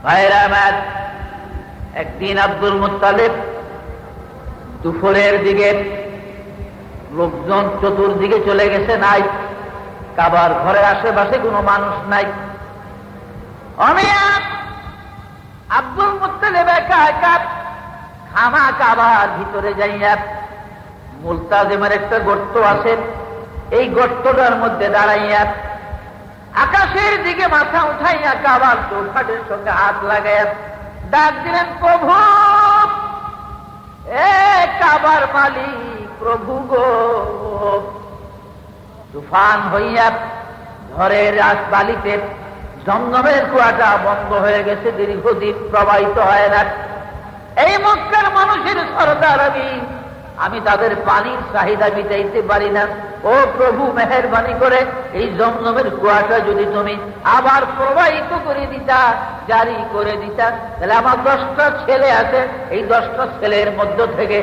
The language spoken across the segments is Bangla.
ভাইরা আমার, একদিন আব্দুল মুত্তালিব দুপুরের দিকে লোকজন চতুর্দিকে চলে গেছে, নাই কাবার ঘরের আশেপাশে কোনো মানুষ নাই। আমি আব্দুল মুত্তালিব একা একা খানা কাবার ভিতরে যাইয়া মুলতাজিমের একটা গর্ত আছে, এই গর্তটার মধ্যে দাঁড়াইয়া আকাশের দিকে মাথা উঠাইয়া কাবার চৌখাটের সঙ্গে হাত লাগাইয়া ডাক দিলেন, প্রভু, এ কাবার মালিক প্রভু গো। তুফান হইয়া ঘরের বালিতে জমজমের কুয়াটা বন্ধ হয়ে গেছে, দীর্ঘদিন প্রবাহিত হয় না। এই মক্কার মানুষের সরদার আমি তাদের পানির চাহিদা মিটাইতে পারি না। ও প্রভু, মেহেরবানি করে এই জমজমের কুয়াটা যদি তুমি আবার প্রবাহিত করে দিতা, জারি করে দিতা, তাহলে আমার 10টা ছেলে আছে, এই 10টা ছেলের মধ্য থেকে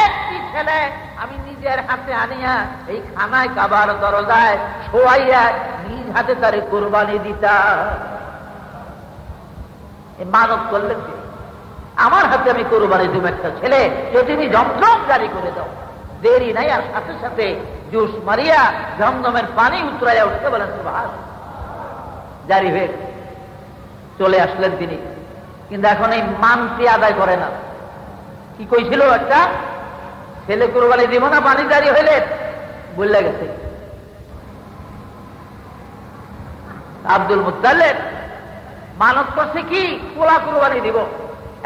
একটি ছেলে আমি নিজের হাতে আনিয়া এই খানায় কাবার দরজায় শোয়াইয়া নিজ হাতে তারে কোরবানি দিতা। মানব করলেন, আমার হাতে আমি কোরবানি দিব একটা ছেলে, যদি তুমি জমজম জারি করে দাও। দেরি নাই, আর সাথে সাথে জুস মারিয়া জমজমের পানি উতরাইয়া উঠতে বলেন সুবহান। জারি হয়ে চলে আসলেন তিনি, কিন্তু এখন এই মানটি আদায় করে না। কি কইছিল, একটা ছেলে কোরবানি দিব না, পানি জারি হইলে বললে গেছে। আব্দুল মুত্তালিব মানত করছে কি, পোলা কোরবানি দিব।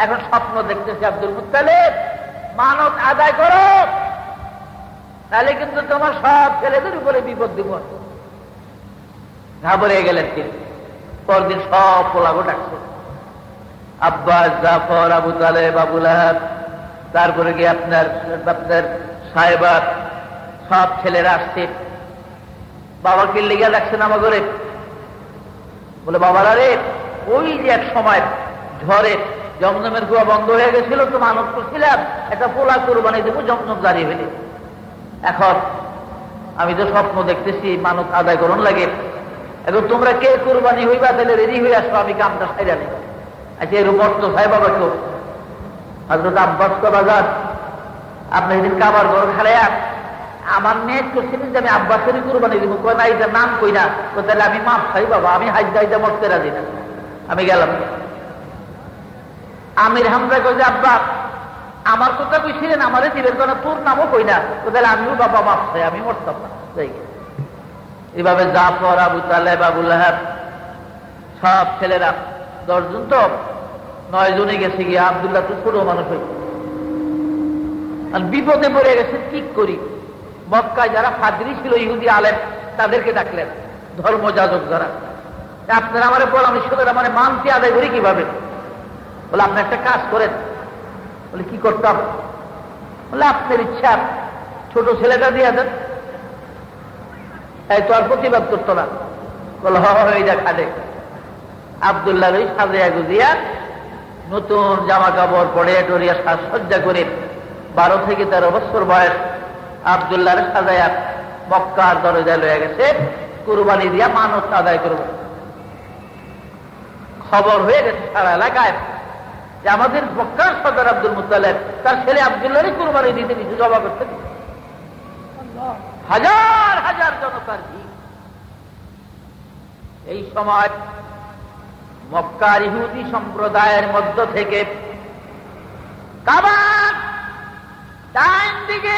এখন স্বপ্ন দেখতেছে আব্দুল মুত্তালিব, মানত আদায় করো, তাহলে কিন্তু তোমার সব ছেলেদের উপরে বিপদ দিব। ঘাবড়ে গেলেন তিনি। পরদিন সব পোলাগো ডাকছে, আব্বাস, জাফর, আবু তালেব, আবু লাহাব, তারপরে গিয়ে আপনার সাহেবা, সব ছেলেরা আসছে। বাবাকে লিগা ডাকছে নামা করে, বলে বাবারা রে, ওই যে এক সময় ঝড়ে জমজমের কুয়া বন্ধ হয়ে গেছিল, তো মানত করছিলাম একটা পোলা কোরবানি দেবো, জমজম দাঁড়িয়ে ফেলে। এখন আমি তো স্বপ্ন দেখতেছি, মানত আদায় করুন লাগে। এখন তোমরা কে কোরবানি হইবা, তাহলে রেডি হয়ে আসো, আমি কামটা সাইরা নেই। আচ্ছা, এর উপর তো সাহেব বাবা কেউ হযরত আব্বাস তো বাজার আপনি সেদিন কাবার ঘর খেলায় আমার মেয়ে করছিলেন যে আমি আব্বাসেরই কোরবানি দিব। কয় না, এটা নাম কই না। তো তাহলে আমি মাফ খাই বাবা, আমি হাজ দাইতে মরতে রাজি না, আমি গেলাম। আমির হামজা কই যে আব্বা আমার কথা কইছিলেন, আমারে দিবেন কেন, তোর নামও কই না। তো তাহলে আমিও বাবা মাফ চাই, আমি মরতাম না। এইভাবে জাফর, আবু তালেব, আবু লাহাব, সব ছেলেরা 10 জন, তো 9 জনে গেছে গিয়ে। আব্দুল্লাহ তো ছোট মানুষ হইল, বিপদে পড়ে গেছে। কি করি? মক্কায় যারা ফাদরি ছিল, ইহুদি আলেম, তাদেরকে ডাকলেন, ধর্মযাজক যারা, আপনারা আমার পরামর্শ করেন, আমার মানতে আদায় করি কিভাবে? বলে আপনি একটা কাজ করেন। বলে কি করতাম? বলে আপনার ইচ্ছা, ছোট ছেলেটা দিয়ে দেন। এই তো আর প্রতিবাদ করতো না। বলে হয়ে খাদে। আব্দুল্লাহ ওই সাজিয়া গুজিয়া নতুন জামা কাপড় পরে টরিয়া সাজসজ্জা করে 12 থেকে 13 বছর বয়স আব্দুল্লাহর সাজায়া মক্কার দরজায় লয়ে গেছে, কুরবানি দিয়া মানত আদায় করব। খবর হয়ে গেছে সারা এলাকায় যে আমাদের মক্কার সর্দার আব্দুল মুত্তালিব তার ছেলে আব্দুল্লাহরই কুরবানি দিতে কিছু জমা করতে দিচ্ছে। হাজার হাজার জনতার ভিড়। এই সময় মক্কার ইহুদি সম্প্রদায়ের মধ্য থেকে কাবার ডান দিকে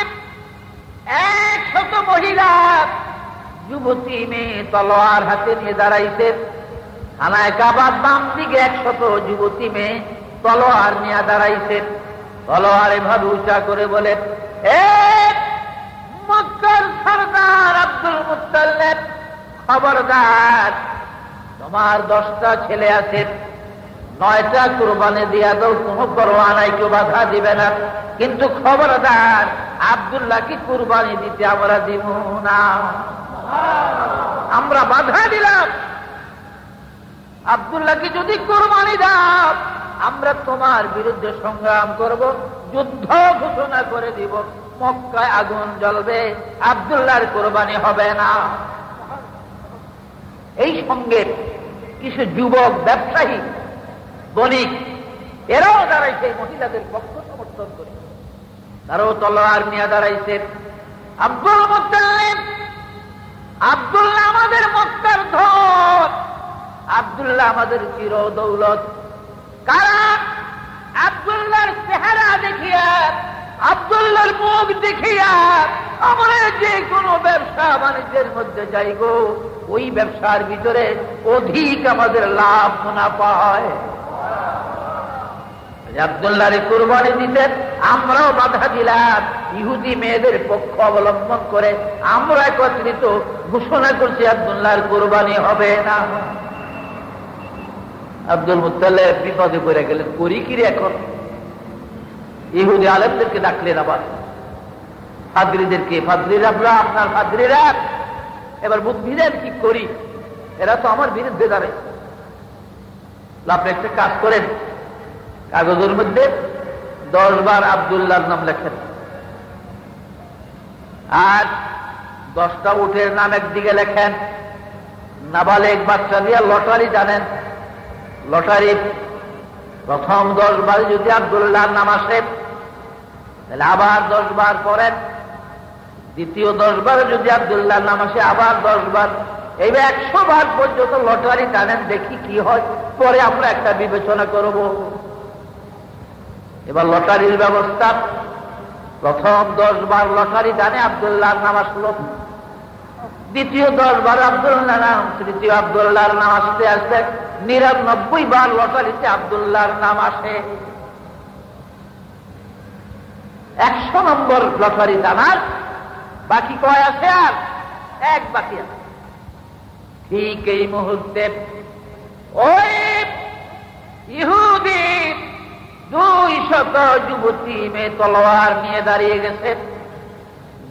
100 মহিলা, যুবতী মেয়ে তলোয়ার হাতে নিয়ে দাঁড়াইছে। খানায় কাবার বাম দিকে 100 যুবতী মেয়ে তলোয়ার নিয়ে দাঁড়াইছে। তলোয়ার এভাবে উঁচা করে বলে, এ মক্কার সরদার আব্দুল মুত্তালিব, খবরদার, তোমার 10টা ছেলে আছে, 9টা কুরবানি দিয়া দাও, কোনো পরোয়া নাই, কেউ বাধা দিবে না। কিন্তু খবরদার, আব্দুল্লাহকে কুরবানি দিতে আমরা দিব না। আমরা বাধা দিলাম, আব্দুল্লাহকে যদি কুরবানি দাও, আমরা তোমার বিরুদ্ধে সংগ্রাম করব, যুদ্ধ ঘোষণা করে দিব, মক্কায় আগুন জ্বলবে, আব্দুল্লাহর কুরবানি হবে না। এই সঙ্গে কিছু যুবক ব্যবসায়ী বণিক, এরাও দাঁড়াইছে মহিলাদের পক্ষ সমর্থন করে, তারাও তলোয়ার নিয়ে দাঁড়াইছে। আব্দুল মুত্তালিব, আব্দুল্লাহ আমাদের মক্কার ধন, আব্দুল্লাহ আমাদের চির দৌলত। কারণ আব্দুল্লাহর চেহারা দেখিয়া, আব্দুল্লাহর মুখ দেখিয়া আমরা যে কোনো ব্যবসা বাণিজ্যের মধ্যে যাইব, ওই ব্যবসার ভিতরে অধিক আমাদের লাভ মুনাফা হয়। আব্দুল্লাহরে কুরবানি দিতে আমরাও বাধা দিলাম। ইহুদি মেয়েদের পক্ষ অবলম্বন করে আমরা একত্রিত ঘোষণা করছি আব্দুল্লাহর কুরবানি হবে না। আব্দুল মুত্তালিব বিপদে পড়ে গেলেন, করি কি রে এখন? ইহুদি আলেমদেরকে ডাকলেন, আবার ফাদরিদেরকে, ফাদরিরা, আপনার ফাদরিরা এবার বুদ্ধি দেন কি করি, এরা তো আমার বিরুদ্ধে দাঁড়ায়। আপনি একটা কাজ করেন, কাগজের মধ্যে 10 বার আব্দুল্লাহর নাম লেখেন, আর 10টা উটের নাম একদিকে লেখেন। নাবালেগ বাচ্চা দিয়ে লটারি জানেন, লটারি প্রথম 10 বার যদি আব্দুল্লাহর নাম আসে তাহলে আবার 10 বার করেন, দ্বিতীয় 10 বার যদি আব্দুল্লাহর নাম আসে আবার 10 বার, এইবার 100 বার পর্যন্ত লটারি টানেন, দেখি কি হয়, পরে আমরা একটা বিবেচনা করব। এবার লটারির ব্যবস্থা, প্রথম 10 বার লটারি টানে আব্দুল্লাহর নাম আসলো, দ্বিতীয় 10 বার আব্দুল্লাহ নাম, তৃতীয় আব্দুল্লাহর নাম আসতে আসতে 99 বার লটারিতে আব্দুল্লাহর নাম আসে। 100 নম্বর লটারি টানার বাকি কয় আছে? আর 1 বাকি আছে। ঠিক এই মুহূর্তে ওই ইহুদি 200 যুবতী মেয়ে তলোয়ার নিয়ে দাঁড়িয়ে গেছে,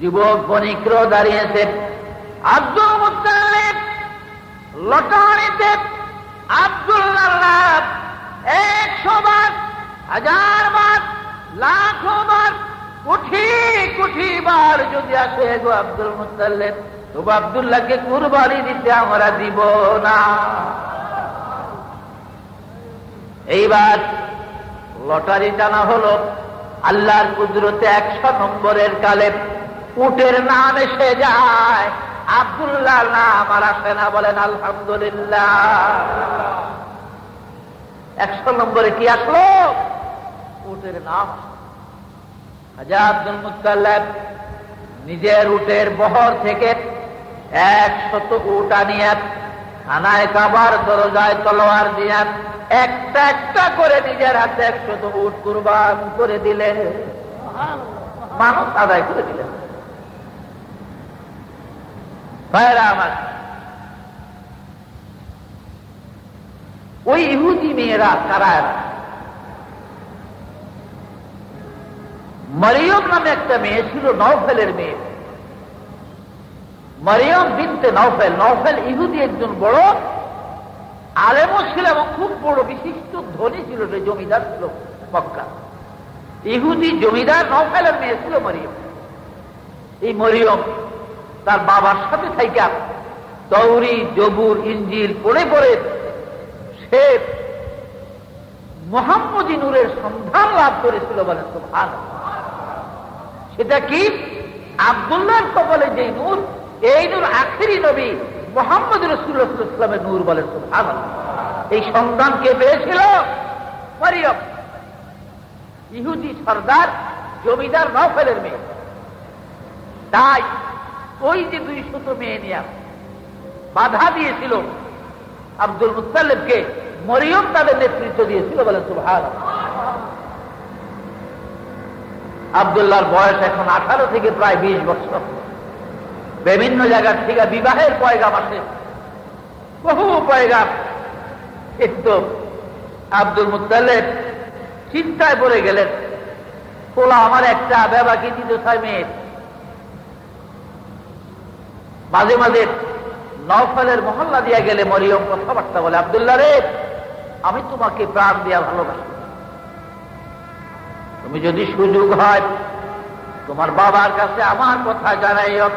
যুবক বণিকরাও দাঁড়িয়েছে। আব্দুল মুত্তালিব লটারিতে আব্দুল্লাহর নাম 100 বার, 1000 বার, লাখ বার, কোটি কোটি বার যদি আসে গো আব্দুল মুত্তালিব, তবু আব্দুল্লাহকে কুরবানি দিতে আমরা দিব না। এইবার লটারি টানা হলো, আল্লাহর কুদরতে 100 নম্বরের কালে উটের নাম এসে যায়, আব্দুল্লাহর নাম আর আসে না। বলেন আলহামদুলিল্লাহ। 100 নম্বরে কি আসলো? উটের নাম। আব্দুল মুত্তালিব নিজের উটের বহর থেকে 100 উট আনিয়া খানায় কাবার দরজায় তলোয়ার দিয়া একটা একটা করে নিজের হাতে 100 উট কুরবান করে দিলেন, মানত আদায় করে দিলেন। ভাইরা আমার, ওই ইহুদি মেয়েরা কারা? মরিয়ম নামে একটা মেয়ে ছিল, নওফেলের মেয়ে, মরিয়ম বিনতে নওফেল। নওফেল ইহুদি একজন বড় আলেমও ছিল এবং খুব বড় বিশিষ্ট ধনী ছিল, জমিদার ছিল মক্কা। ইহুদি জমিদার নওফেলের মেয়ে ছিল মরিয়ম। এই মরিয়ম তার বাবার সাথে থাইকা তওরি, জবুর, ইনজিল পড়ে পড়ে সে মুহাম্মদী নূরের সন্ধান লাভ করেছিল। বলেন সুবহানাল্লাহ। সেটা কি? আব্দুল্লাহর কপালে যে নূর, এই নূর আখেরি নবী মুহাম্মদ রাসূলুল্লাহ সাল্লাল্লাহু আলাইহি ওয়াসাল্লামের নূর। বলেন সুবহানাল্লাহ। এই সন্ধান কে পেয়েছিল? মরিয়ম, ইহুদি সর্দার জমিদার নওফেলের মেয়ে। তাই ওই যে 200 মেয়ে নিয়ে বাধা দিয়েছিল আব্দুল মুত্তালিবকে, মরিয়ম তাদের নেতৃত্ব দিয়েছিল। বলেন সুবহানাল্লাহ। আব্দুল্লাহর বয়স এখন 18 থেকে প্রায় 20 বছর। বিভিন্ন জায়গার থেকে বিবাহের পয়গাম আসে, বহু পয়গাম। কিন্তু আব্দুল মুত্তালিব চিন্তায় পড়ে গেলেন, বলা আমার একটা বেবাকি দিতে চাই মেয়ের। মাঝে মাঝে নওফেলের মহল্লা দিয়া গেলে মরিয়ম কথাবার্তা বলে, আব্দুল্লাহ রে, আমি তোমাকে প্রাণ দিয়া ভালোবাসি, তুমি যদি সুযোগ হয় তোমার বাবার কাছে আমার কথা জানাইও।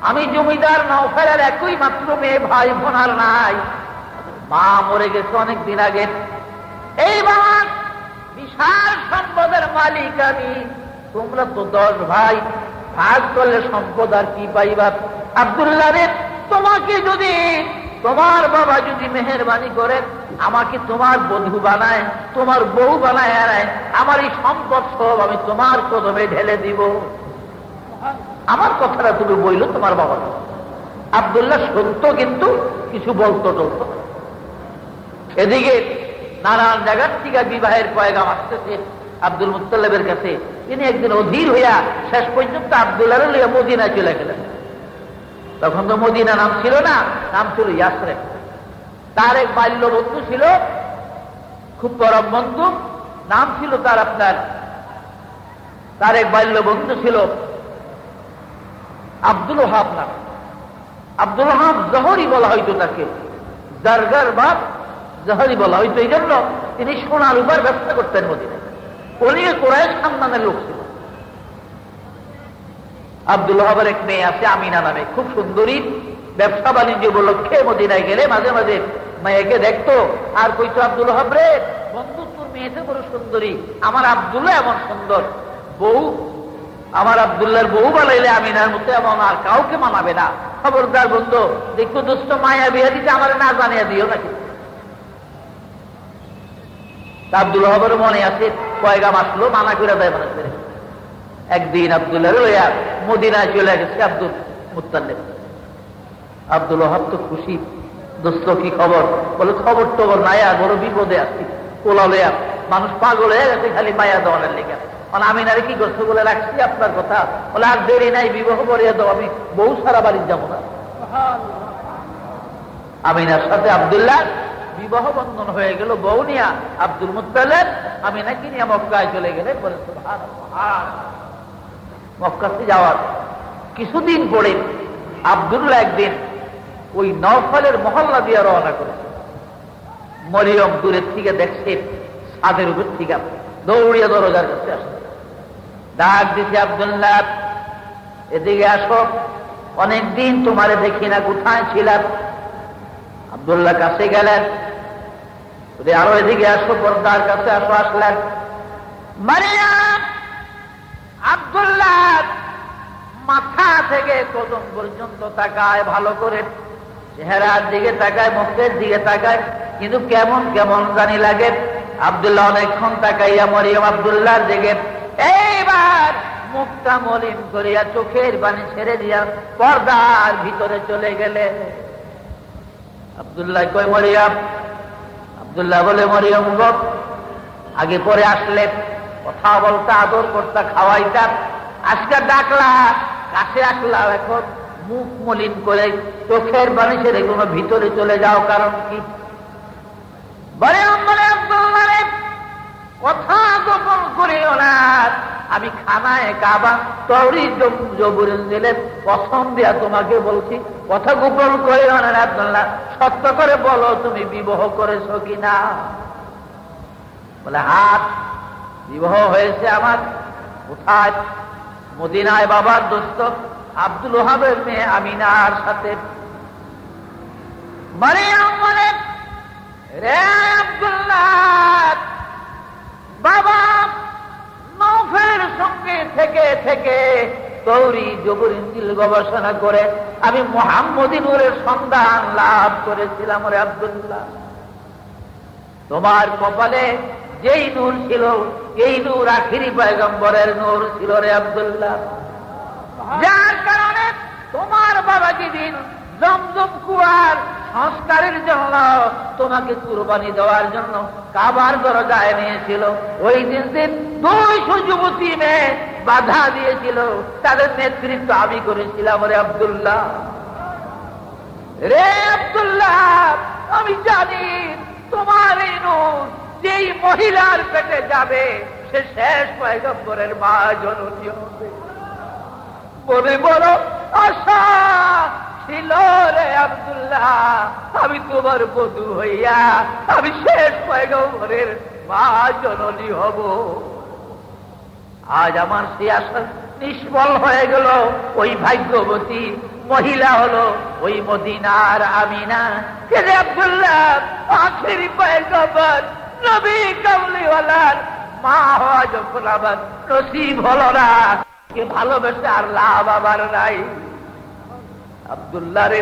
আমি জমিদার নওফেলের একই মাত্র মেয়ে, ভাই বোন আর নাই। মা মরে গেছে অনেক দিন আগে, এইবার বিশাল সম্পদের মালিক আমি, তোমরা তো 10 ভাই, ভাগ করলে সম্পদ আর কি পাইবা? আব্দুল্লাহ রে, তোমাকে যদি তোমার বাবা যদি মেহেরবানি করে আমাকে তোমার বধূ বানায়, তোমার বউ বানায় আনায়, আমার এই সম্পদ সব আমি তোমার কদমে ঢেলে দিব। আমার কথাটা তুমি বইল তোমার বাবা। আব্দুল্লাহ সত্য, কিন্তু কিছু বলতো টলতো। এদিকে নানান জায়গার থেকে বিবাহের পয়গাম আসতেছে আব্দুল মুত্তালিবের কাছে। তিনি একদিন অধীর হইয়া শেষ পর্যন্ত আব্দুল্লাহ লইয়া মদিনায় চলে গেলেন। তখন তো মদিনা নাম ছিল না, নাম ছিল ইয়াসরিব। তার এক বাল্য বন্ধু ছিল, খুব পরম বন্ধু, নাম ছিল তার তার এক বাল্য বন্ধু ছিল আব্দুল ওহাব নাম। আব্দুল ওহাব জহরি বলা হইতো তাকে, জারগার বাপ জহরি বলা হইতো। এই জন্য তিনি সোনার উপর ব্যবসা করতেন মদিনায়। উনি কুরাইশ খানদানের লোক ছিল। আব্দুল ওহাবের এক মেয়ে আছে আমিনা নামে, খুব সুন্দরী। ব্যবসা বাণিজ্য উপলক্ষে মদিনায় গেলে মাঝে মাঝে মেয়েকে দেখতো আর কইতো, আব্দুল ওহাব রে বন্ধু, তোর মেয়েতে বড় সুন্দরী, আমার আব্দুল্লাহ এমন সুন্দর বউ, আমার আব্দুল্লাহর বউ বানাইলে আমিনার মতো এমন আর কাউকে মানাবে না। খবরদার বন্ধু, দেখো দোস্ত মায়া বিয়া দিতে আমার না জানিয়ে দিও নাকি। আব্দুল ওহাবের মনে আছে, পয়গাম আসলো, মানা করে দেয় মানুষের। একদিন আব্দুল্লাহ লইয়া মদিনায় চলে গেছে আব্দুল মুত্তালিব। আব্দুল ওহাব তো খুশি, দোস্ত কি খবর? বলে খবর টবর নাই, আর বড় বিপদে আসছি। কোলা লইয়া মানুষ পাগল হয়ে গেছে খালি মায়া দেওয়ানের লেগে। মানে আমি নারে কি করছো বলে রাখছি আপনার কথা। বলে আর দেরি নাই, বিবাহ করিয়া দাও, আমি বউ সারা বাড়ির যাবো না। আমিনার সাথে আব্দুল্লাহ বিবাহ বন্ধন হয়ে গেল। বউ নিয়া আব্দুল মুত্তালিব আমিনাকে নিয়ে মক্কায় চলে গেলেন। বলে সুবহানাল্লাহ। মক্কাতে যাওয়ার কিছুদিন পরে আব্দুল্লাহ একদিন ওই নওফলের মহল্লা দিয়ে রওনা করেছে। মরিয়ম দূরের থেকে দেখছে, ছাদের উপর থেকে দৌড়িয়া দরজার কাছে আসছে। ডাক দিছে, আব্দুল্লাহ এদিকে আসো, অনেকদিন তোমারে দেখি না, কোথায় ছিলাম? আব্দুল্লাহ কাছে গেলেন, আরো এদিকে আসো, পর্দার কাছে আসো। আসলেন মারিয়াম। আব্দুল্লাহ মাথা থেকে কদম পর্যন্ত তাকায়, ভালো করে চেহারার দিকে তাকায়, মুখের দিকে তাকায়, কিন্তু কেমন কেমন জানি লাগে। আব্দুল্লাহ অনেকক্ষণ তাকাইয়া মরিয়ম আব্দুল্লাহর দিকে এইবার মুখটা মলিন করিয়া চোখের পানি ছেড়ে দিয়া পর্দার ভিতরে চলে গেলে। আব্দুল্লাহ কই মরিয়ম? আব্দুল্লাহ বলে, মরিয়ম গো, আগে পরে আসলে কথা বলতা, আদর করতা, খাওয়াইতা, আজকে ডাকলা, কাছে আসলা, এখন মুখ মলিন করে চোখের পানি ছেড়ে কোনো ভিতরে চলে যাও, কারণ কি? মরিয়ম বলে, আব্দুল্লাহ রে কথা গোপন করিও না, আমি খানায় কাবা তৌরিদ জবুরিন দিলে কসম দিয়া তোমাকে বলছি, কথা গোপন করিও না। আব্দুল্লাহ সত্য করে বলো, তুমি বিবাহ করেছো কিনা? বলে, হাত বিবাহ হয়েছে আমার। কোথায়? মদিনায় বাবার দোস্ত আব্দুল ওহাবের মেয়ে আমিনার সাথে। মারিয়াম বলে, রে আব্দুল্লাহ, বাবা নওফলের সঙ্গে থেকে থেকে তৌরিদ জবুর ইনজিল গবেষণা করে আমি মুহাম্মদী নূরের সন্ধান লাভ করেছিলাম। রে আব্দুল্লাহ, তোমার কপালে যেই নূর ছিল, এই নূর আখিরি পয়গম্বরের নূর ছিল। রে আব্দুল্লাহ, যার কারণে তোমার বাবা যেদিন জমজম কুয়ার সংস্কারের জন্য তোমাকে কুরবানি দেওয়ার জন্য কাবার দরজায় নিয়েছিল, ওই দিন 200 যুবতী মেয়ে বাধা দিয়েছিল, তাদের নেতৃত্ব আমি করেছিলাম। রে আব্দুল্লাহ, রে আব্দুল্লাহ, আমি জানি তোমার এই নূর যেই মহিলার পেটে যাবে সে শেষ পয়গম্বরের মা জননী হবে। বলে বড় আশা ছিল রে আব্দুল্লাহ, আমি তোমার বধূ হইয়া আমি শেষ পয়গম্বরের মা জননী হব। আজ আমার সেই আশা নিষ্ফল হয়ে গেল। ওই ভাগ্যবতী মহিলা হলো ওই মদিনার আমিনা। কে রে আব্দুল্লাহ, আখেরি পয়গম্বর নবী কামলিওয়ালার মা হওয়া যখন আবার নসিব হল না, কে ভালোবেসে আর লাভ আবার নাই। আব্দুল্লাহর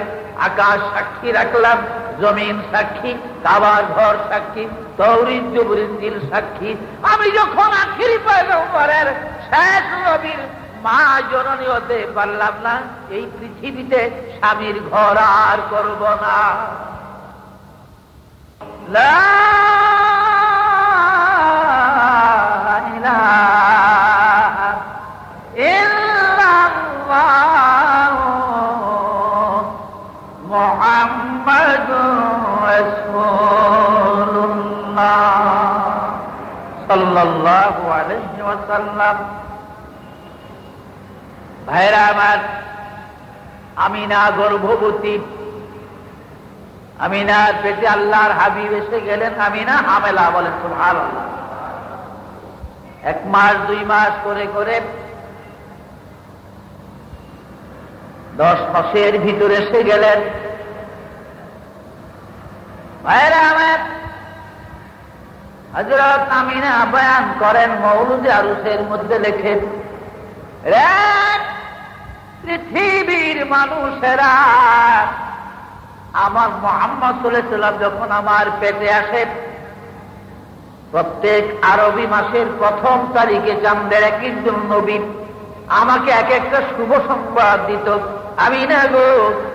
আকাশ সাক্ষী রাখলাম, জমিন সাক্ষী, কাবার ঘর সাক্ষী, তৌরিদ জবর ইনজিল সাক্ষী। আমি যখন আখিরি পয়গম্বরের শেষ নবীর মা জননী হতে পারলাম না, এই পৃথিবীতে স্বামীর ঘর আর করব না। লা ইলাহা ইল্লাল্লাহু মুহাম্মাদুর রাসূলুল্লাহ সাল্লাল্লাহু আলাইহি ওয়াসাল্লাম। ভাইরা আমার, আমিনা গর্ভবতী, আমিনার পেটে আল্লাহর হাবিব এসে গেলেন। আমিনা হামেলা, বলেন সুবহানাল্লাহ। 1 মাস 2 মাস করে করে 10 মাসের ভিতরে এসে গেলেন। ভাইরা আমার, হযরত আমিনা বয়ান করেন, মওলুদে আরুসের মধ্যে লেখেন, পৃথিবীর মানুষেরা, আমার মুহাম্মদ সাল্লাল্লাহু আলাইহি ওয়াসাল্লাম যখন আমার পেটে আসে, প্রত্যেক আরবি মাসের 1ম তারিখে চাঁদের একজন নবী আমাকে এক একটা শুভ সংবাদ দিত। আমিনা গো,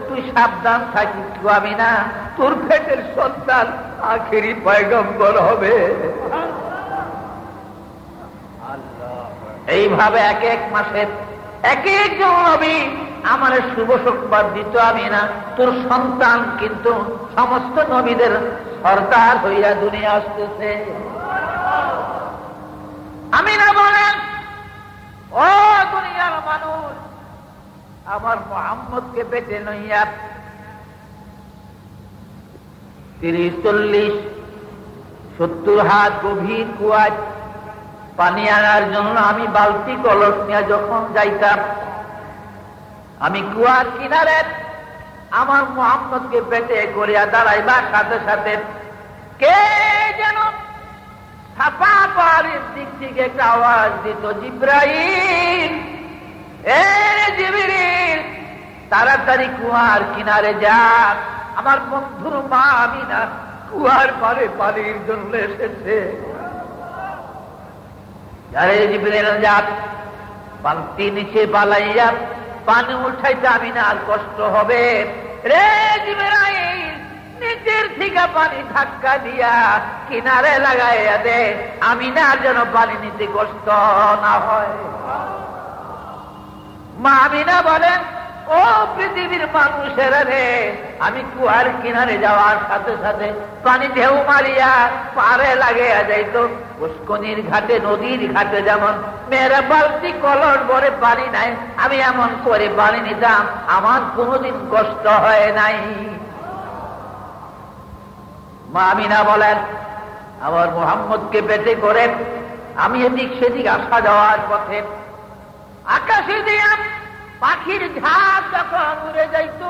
তুই সাবধান থাকিস গো আমিনা, তোর পেটের সন্তান আখেরি পয়গম্বর হবে। এইভাবে এক এক মাসের এক একজন নবী আমার শুভ সংবাদ দিত, আমিনা তোর সন্তান কিন্তু সমস্ত নবীদের সরদার হইয়া দুনিয়া আসতেছে। আমিনা বলেন, ও দুনিয়ার মানুষ, আমার মুহাম্মদকে পেটে লইয়া 30-40-70 হাত গভীর কুয়ায় পানি আনার জন্য আমি বালতি কলস নিয়ে যখন যাইতাম, আমি কুয়ার কিনারে আমার মুহাম্মদকে পেটে করিয়া দাঁড়াইবার সাথে সাথে কে যেন সাফা পাহাড়ের দিক থেকে একটা আওয়াজ দিত, জিব্রাইল, এ জিবরিল, তাড়াতাড়ি কুয়ার কিনারে যা, আমার বন্ধুর মা আমিনা কুয়ার পারে পানির জন্য এসেছে। আরে জিবরিল, যা, পালতি নিচে পালাইয়া পানি উঠাইতে আমিনা আর কষ্ট হবে। রে জিবরাইল, নিচের থেকে পানি ধাক্কা দিয়া কিনারে লাগাইয়া দে, আমিনার যেন পানি নিতে কষ্ট না হয়। মা আমিনা বলেন, ও পৃথিবীর মানুষেরা রে, আমি কুয়ার কিনারে যাওয়ার সাথে সাথে পানি ঢেউ মারিয়া পারে লাগাইয়া যাইতো। পুষ্কনির ঘাটে, নদীর ঘাটে যেমন মেয়েরা বালতি কলস ভরে পানি নাই, আমি এমন করে পানি নিতাম, আমার কোনোদিন কষ্ট হয় নাই। মা আমিনা বলেন, আমার মুহাম্মদকে পেটে করে আমি এদিক সেদিক আসা যাওয়ার পথে আকাশে দিয়া পাখির ঝাঁক যখন উড়ে যাইত,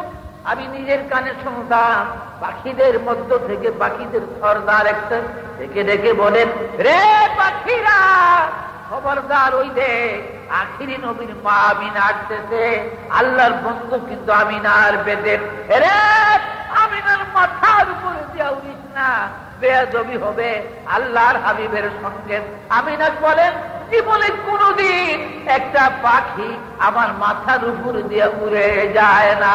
আমি নিজের কানে শুনতাম। পাখিদের মধ্য থেকে পাখিদের সর্দার একটা ডেকে ডেকে বলেন, রে পাখিরা, খবরদার, ওই দে আখিরি নবীর মা আমিনা আসতেছে। আল্লাহর বন্ধু কিন্তু আমিনার পেটে, রে আমিনার মাথার উপরে দিয়া উড়িস না, বেয়াদবি হবে আল্লাহর হাবিবের সঙ্গে। আমিনা বলেন, জীবনে কোনদিন একটা পাখি আমার মাথার উপর দিয়ে উড়ে যায় না।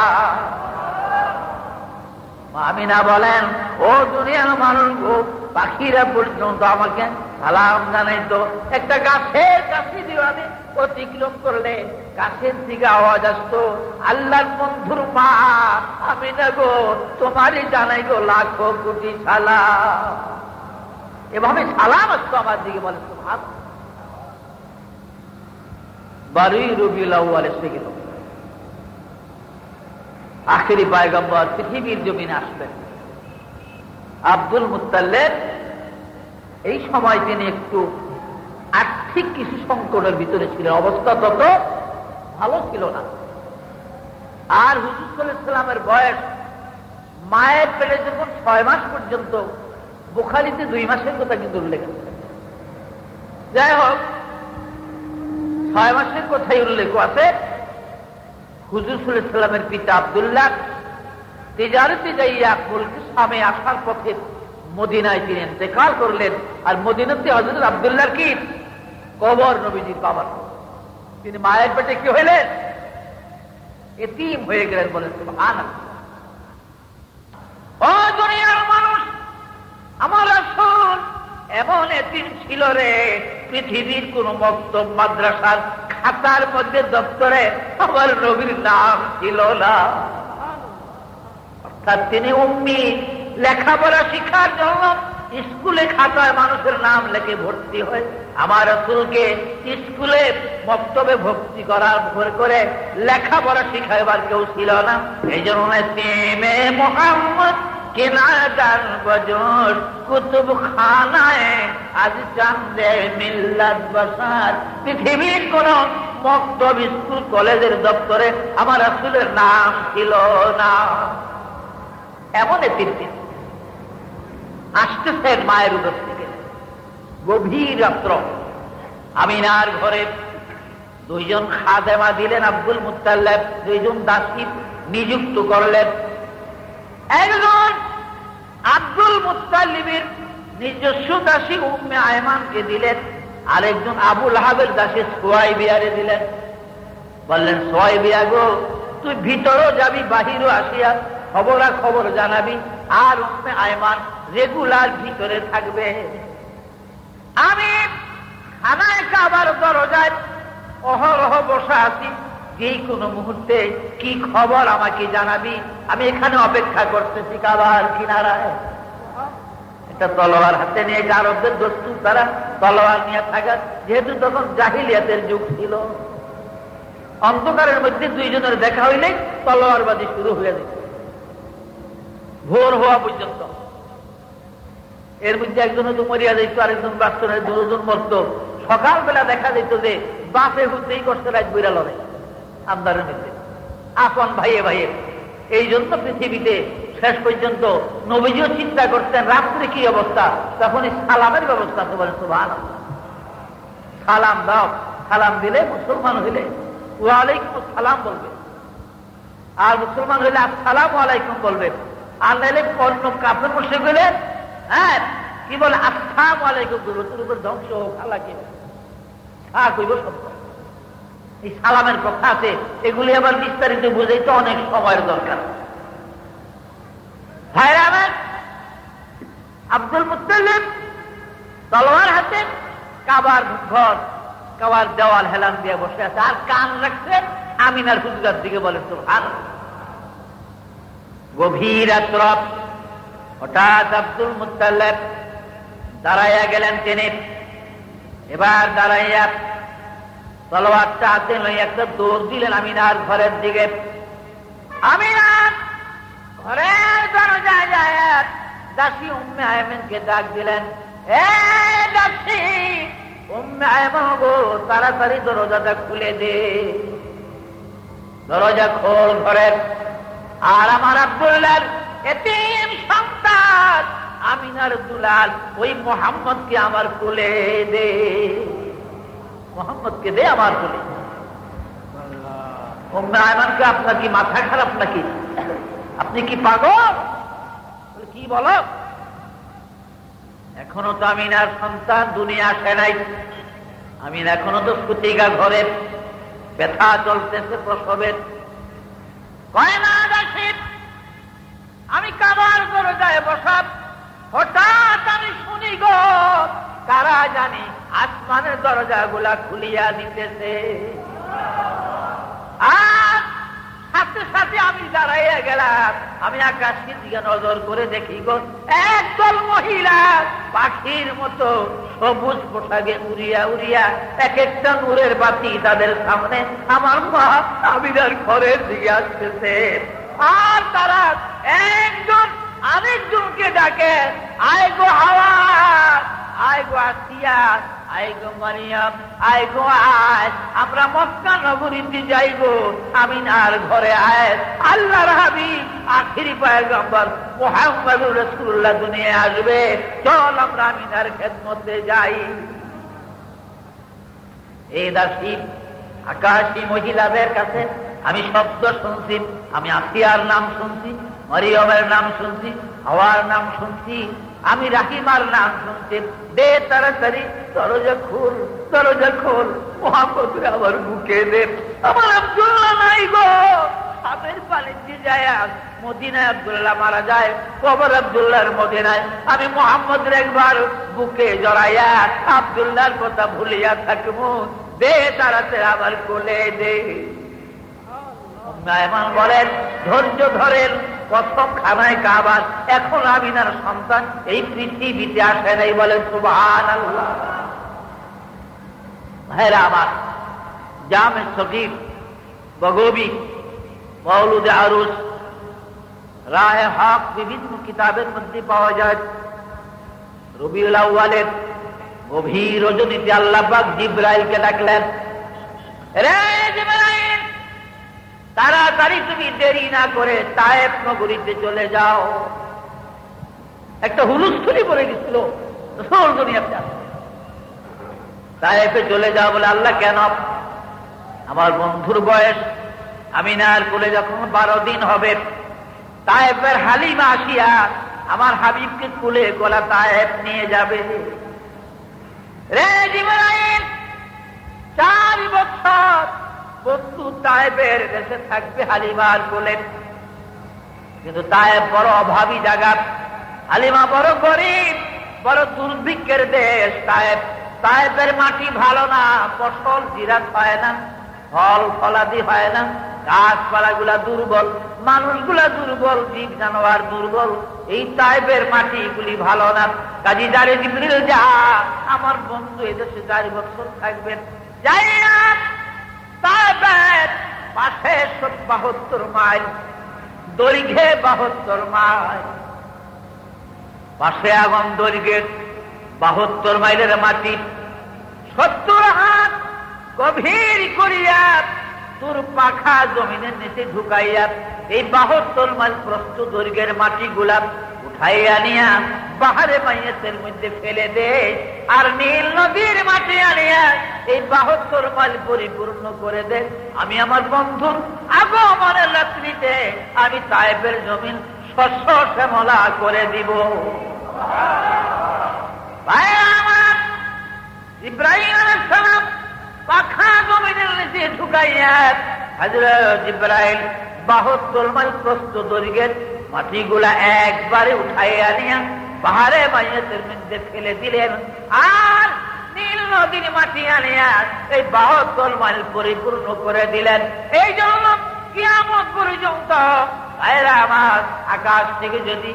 আমিনা বলেন, ও দুনিয়ার মানুষ গো, পাখিরা পর্যন্ত আমাকে সালাম জানাইতো। একটা গাছের কাছে দিয়ে আমি অতিক্রম করলে গাছের দিকে আওয়াজ আসতো, আল্লাহর বন্ধুর মা আমিনা গো, তোমারই জানাই গো লাখো কোটি সালাম। এভাবে সালাম আসতো আমার দিকে। বলে সুবহানাল্লাহ। 12 রবিউল আউয়াল এসে গেল, আখেরি পয়গম্বর পৃথিবীর জমিনে আসবেন। আব্দুল মুত্তালিব এই সময় তিনি একটু আর্থিক কিছু সংকটের ভিতরে ছিলেন, অবস্থা তত ভালো ছিল না। আর হুজুর সাল্লাল্লাহু আলাইহি ওয়াসাল্লামের বয়স মায়ের পেটে যখন 6 মাস পর্যন্ত বুখারীতে 2 মাসের কথা কিন্তু উল্লেখ আছে। যাই হোক, 6 মাসের কথাই উল্লেখ আছে। হুজুর সাল্লাল্লাহু আলাইহি ওয়াসাল্লামের পিতা আব্দুল্লাহ তিজারতে যাইয়া মুলকি শামে আসার পথে মদিনায় তিনি ইন্তেকাল করলেন। আর মদিনাতে হযরত আব্দুল্লাহর কি কবর, নবীজির বাবার। তিনি মায়ের পেটে কি হইলেন? এতিম হয়ে গেলেন। বলেন সুবহানাল্লাহ। ও দুনিয়ার মানুষ, আমার রাসূল এমন এতিম ছিল রে, পৃথিবীর কোন মক্তব মাদ্রাসার খাতার মধ্যে দপ্তরে আমার নবীর নাম ছিল না। অর্থাৎ তিনি উম্মি, লেখাপড়া শিক্ষার জন্য স্কুলে খাতায় মানুষের নাম লেখে ভর্তি হয়। আমার রাসূলকে স্কুলে মক্তবে ভর্তি করার করে লেখাপড়া শিখাইবার কেউ ছিল না। এই জন্য তিমে মুহাম্মদ কিনাদার বজর কুতুব খানায় আজ চাঁদে মিল্লাত বসার। পৃথিবীর কোন মক্তব, স্কুল, কলেজের দপ্তরে আমার রাসূলের নাম ছিল না। এমন এতিম আসতেছেন মায়ের উদর থেকে। গভীর রাত্র আমিনার ঘরে 2 জন খাদেমা দিলেন। আব্দুল মুত্তালিব 2 জন দাসী নিযুক্ত করলেন। একজন আব্দুল মুত্তালিবের নিজস্ব দাসী উম্মে আয়মানকে দিলেন, আরেকজন আবু লাহাবের দাসী সুয়াইবিয়ারে দিলেন। বললেন, সুয়াইবিয়া গো, তুই ভিতরও যাবি, বাহিরও আসিয়া খবর জানাবি। আর উম্মে আয়মান রেগুলার ভিতরে থাকবে। আমি খানায় কাবার দরজায় অহরহ বসা আছি, যে কোনো মুহূর্তে কি খবর আমাকে জানাবি। আমি এখানে অপেক্ষা করতেছি কাবার কিনারায়। একটা তলোয়ার হাতে নিয়ে, আরবদের দস্তুর তারা তলোয়ার নিয়ে থাকার, যেহেতু তখন জাহিলিয়াতের যুগ ছিল, অন্ধকারের মধ্যে 2 জনের দেখা হইলে তলোয়ারবাজি শুরু হয়ে যেত ভোর হওয়া পর্যন্ত। এর মধ্যে একজন হয়তো মরিয়া যেত, আরেকজন বাঁচত না, 2 জন মরত। সকালবেলা দেখা যেত যে বাপে হতেই করতে রাত বইরা লড়ে আন্দারের মধ্যে, আপন ভাইয়ে ভাইয়ে। এই জন্য পৃথিবীতে শেষ পর্যন্ত নবীজিও চিন্তা করতেন রাত্রে কি অবস্থা, তখন সালামের ব্যবস্থা। তো বলেন সুবহানাল্লাহ, সালাম দাও। সালাম দিলে মুসলমান হইলে ওয়ালাইকুম সালাম বলবে, আর মুসলমান হইলে আসসালামু আলাইকুম বলবে। আর নাইলে অন্য কাফের মুশরিক হইলে কি বলে আসসালামু আলাইকুম বলবে, তোর উপর ধ্বংস হোক আল্লাহকে কইব শব্দ। এই সালামের কথা আছে, এগুলি আবার বিস্তারিত বুঝাইতে অনেক সময়ের দরকার। ভাইরা আমার, আব্দুল মুত্তালিব তলোয়ার হাতে কাবার ঘর, কাবার দেওয়াল হেলান দিয়ে বসে আছে, আর কান রাখছে আমিনার হুজরার দিকে। বলে সুবহানাল্লাহ। গভীর রাত্র, হঠাৎ আব্দুল মুত্তালিব দাঁড়াইয়া গেলেন। তিনি এবার দাঁড়াইয়া তলোয়ারটা হাতে লইয়া একটা দৌড় দিলেন আমিনার ঘরের দিকে। আমিনার ঘরের দরজায় যায় দাসী উম্মে আয়মানকে ডাক দিলেন, হে দাসী উম্মে আয়মান গো, তাড়াতাড়ি দরজাটা খুলে দে, দরজা খোল ঘরের। আর আমার আব্দুল্লাহর এতিম সন্তান আমিনার দুলাল ওই মুহাম্মদকে আমার কোলে দে, মোহাম্মদকে দে আমার কোলে। উম্মে আয়মানকে, আপনার কি মাথা খারাপ নাকি? আপনি কি পাগল? কি বলো? এখনো তো আমিনার সন্তান দুনিয়া আসে নাই। আমিন এখনো তো সুতিকা ঘরে ব্যথা চলতেছে প্রসবের। কয় না দাসী, আমি কাবার দরজায় বসা, হঠাৎ আমি শুনি গো কারা জানি আসমানের দরজা গুলা খুলিয়া দিতেছে। আর সাথে সাথে আমি দাঁড়াইয়া গেলাম। আমি আকাশের দিকে নজর করে দেখি গো একদল মহিলা পাখির মতো সবুজ পোশাকে উড়িয়া উড়িয়া এক একটা নূরের বাতি তাদের সামনে আমার মা আমিনার ঘরের দিকে আসতেছে। আর তারা একজন আরেকজনকে ডাকে, আয় গো হাওয়া, আয় গো আসিয়া, আইগো মারিয়াম, আইগো আয়, আমরা মক্কা নগরীতে যাইব, আমিনার ঘরে আয়। আল্লাহর হাবিব আখিরি পয়গম্বর মুহাম্মদুর রাসূলুল্লাহ দুনিয়ায় আসবে, চল আমরা আমিনার খেদমতে যাই। এই দাসী আকাশী মহিলাদের কাছে আমি শব্দ শুনছি, আমি আসিয়ার নাম শুনছি, মরিয়মের নাম শুনছি, হাওয়ার নাম শুনছি, আমি রাহিমার নাম শুনছি। দে তাড়াতাড়ি দরজা খোল, দরজা খোল, মুহাম্মদ আমার বুকে দে। আমার আব্দুল্লাহ নাই গো, আমের পালিতে যায়, মদিনায় আব্দুল্লাহ মারা যায়, কবর আব্দুল্লাহর মদিনায়। আমি মুহাম্মদের একবার বুকে জড়াইয়া আব্দুল্লাহর কথা ভুলিয়া থাকবো, দে তাড়াতাড়ি আমার কোলে দে। এমন বলেন, ধৈর্য ধরেন, প্রথম খানায় কাবার, এখন আমিনার সন্তান এই পৃথিবীতে আসে নাই, বলেন সুবহানাল্লাহ। ভাইরা আমার, জামে সগীর, বগবী, মওলুদে আরুস, রাহে হক বিভিন্ন কিতাবের মধ্যে পাওয়া যায়। রবিউল আউয়ালের গভীর রজনীতে আল্লাহ পাক জিবরাইলকে ডাকলেন, রে জিবরাইল, তাড়াতাড়ি তুমি দেরি না করে তায়েফ নগরীতে চলে যাও। একটা হুলস্থুলি পড়ে গেছিল রাসূল দুনিয়াতে, তায়েফে চলে যাও বলে। আল্লাহ কেন? আমার বন্ধুর বয়স আমিনার কোলে যখন 12 দিন হবে, তায়েফের হালিমা আসিয়া আমার হাবিবকে কোলে কোলা তায়েফ নিয়ে যাবে। রে জিবরাইল, 4 বছর বন্ধু তায়েফের দেশে থাকবে হালিমার কোলে, কিন্তু তায়েফ বড় অভাবী জায়গা, হালিমা বড় গরিব, বড় দুর্ভিক্ষের দেশ তায়েফ। তায়েফের মাটি ভালো না, ফসল জিরাত হয় না, ফল ফলাদি হয় না, গাছপালা গুলা দুর্বল, মানুষগুলা দুর্বল, জীব জানোয়ার দুর্বল, এই তায়েফের মাটিগুলি ভালো না। কাজী জারে জিবরিল, যা, আমার বন্ধু এদেশে 4 বছর থাকবেন, যাই না। তায়েফের পাশে 72 মাইল, দৈর্ঘ্যে 72 মাইল, পাশে আগুন দৈর্ঘ্যে 72 মাইলের মাটি, 70 হাত গভীর করিয়া তোর পাখা জমিনের নিচে ঢুকাইয়া এই 72 মাইল প্রস্থ দৈর্ঘ্যের মাটি গুলা উঠাইয়া নিয়া বাহারে মাইয়াতের মধ্যে ফেলে দে, আর নীল নদীর মাটি আনিয়া এই 72 মাইল পরিপূর্ণ করে দে। আমি আমার বন্ধুর আগমনের রাত্রিতে আমি তায়েফের জমিন শস্য শ্যামলা করে দিব। ইব্রাহিম আলাইহিস সালাম পাখা জমিনের নিচে ঢুকাইয়া হযরত জিবরাইল 72 মাইল প্রস্থ দৈর্ঘ্যের মাটিগুলা একবারে উঠাইয়া নিয়া পাহাড়ে মাইয়াতের মধ্যে ফেলে দিলেন, আর নীল নদীর মাটি আনিয়া এই 72 মাইল পরিপূর্ণ করে দিলেন। এই জন্য কিয়ামত পর্যন্ত ভাইরা আমার, আকাশ থেকে যদি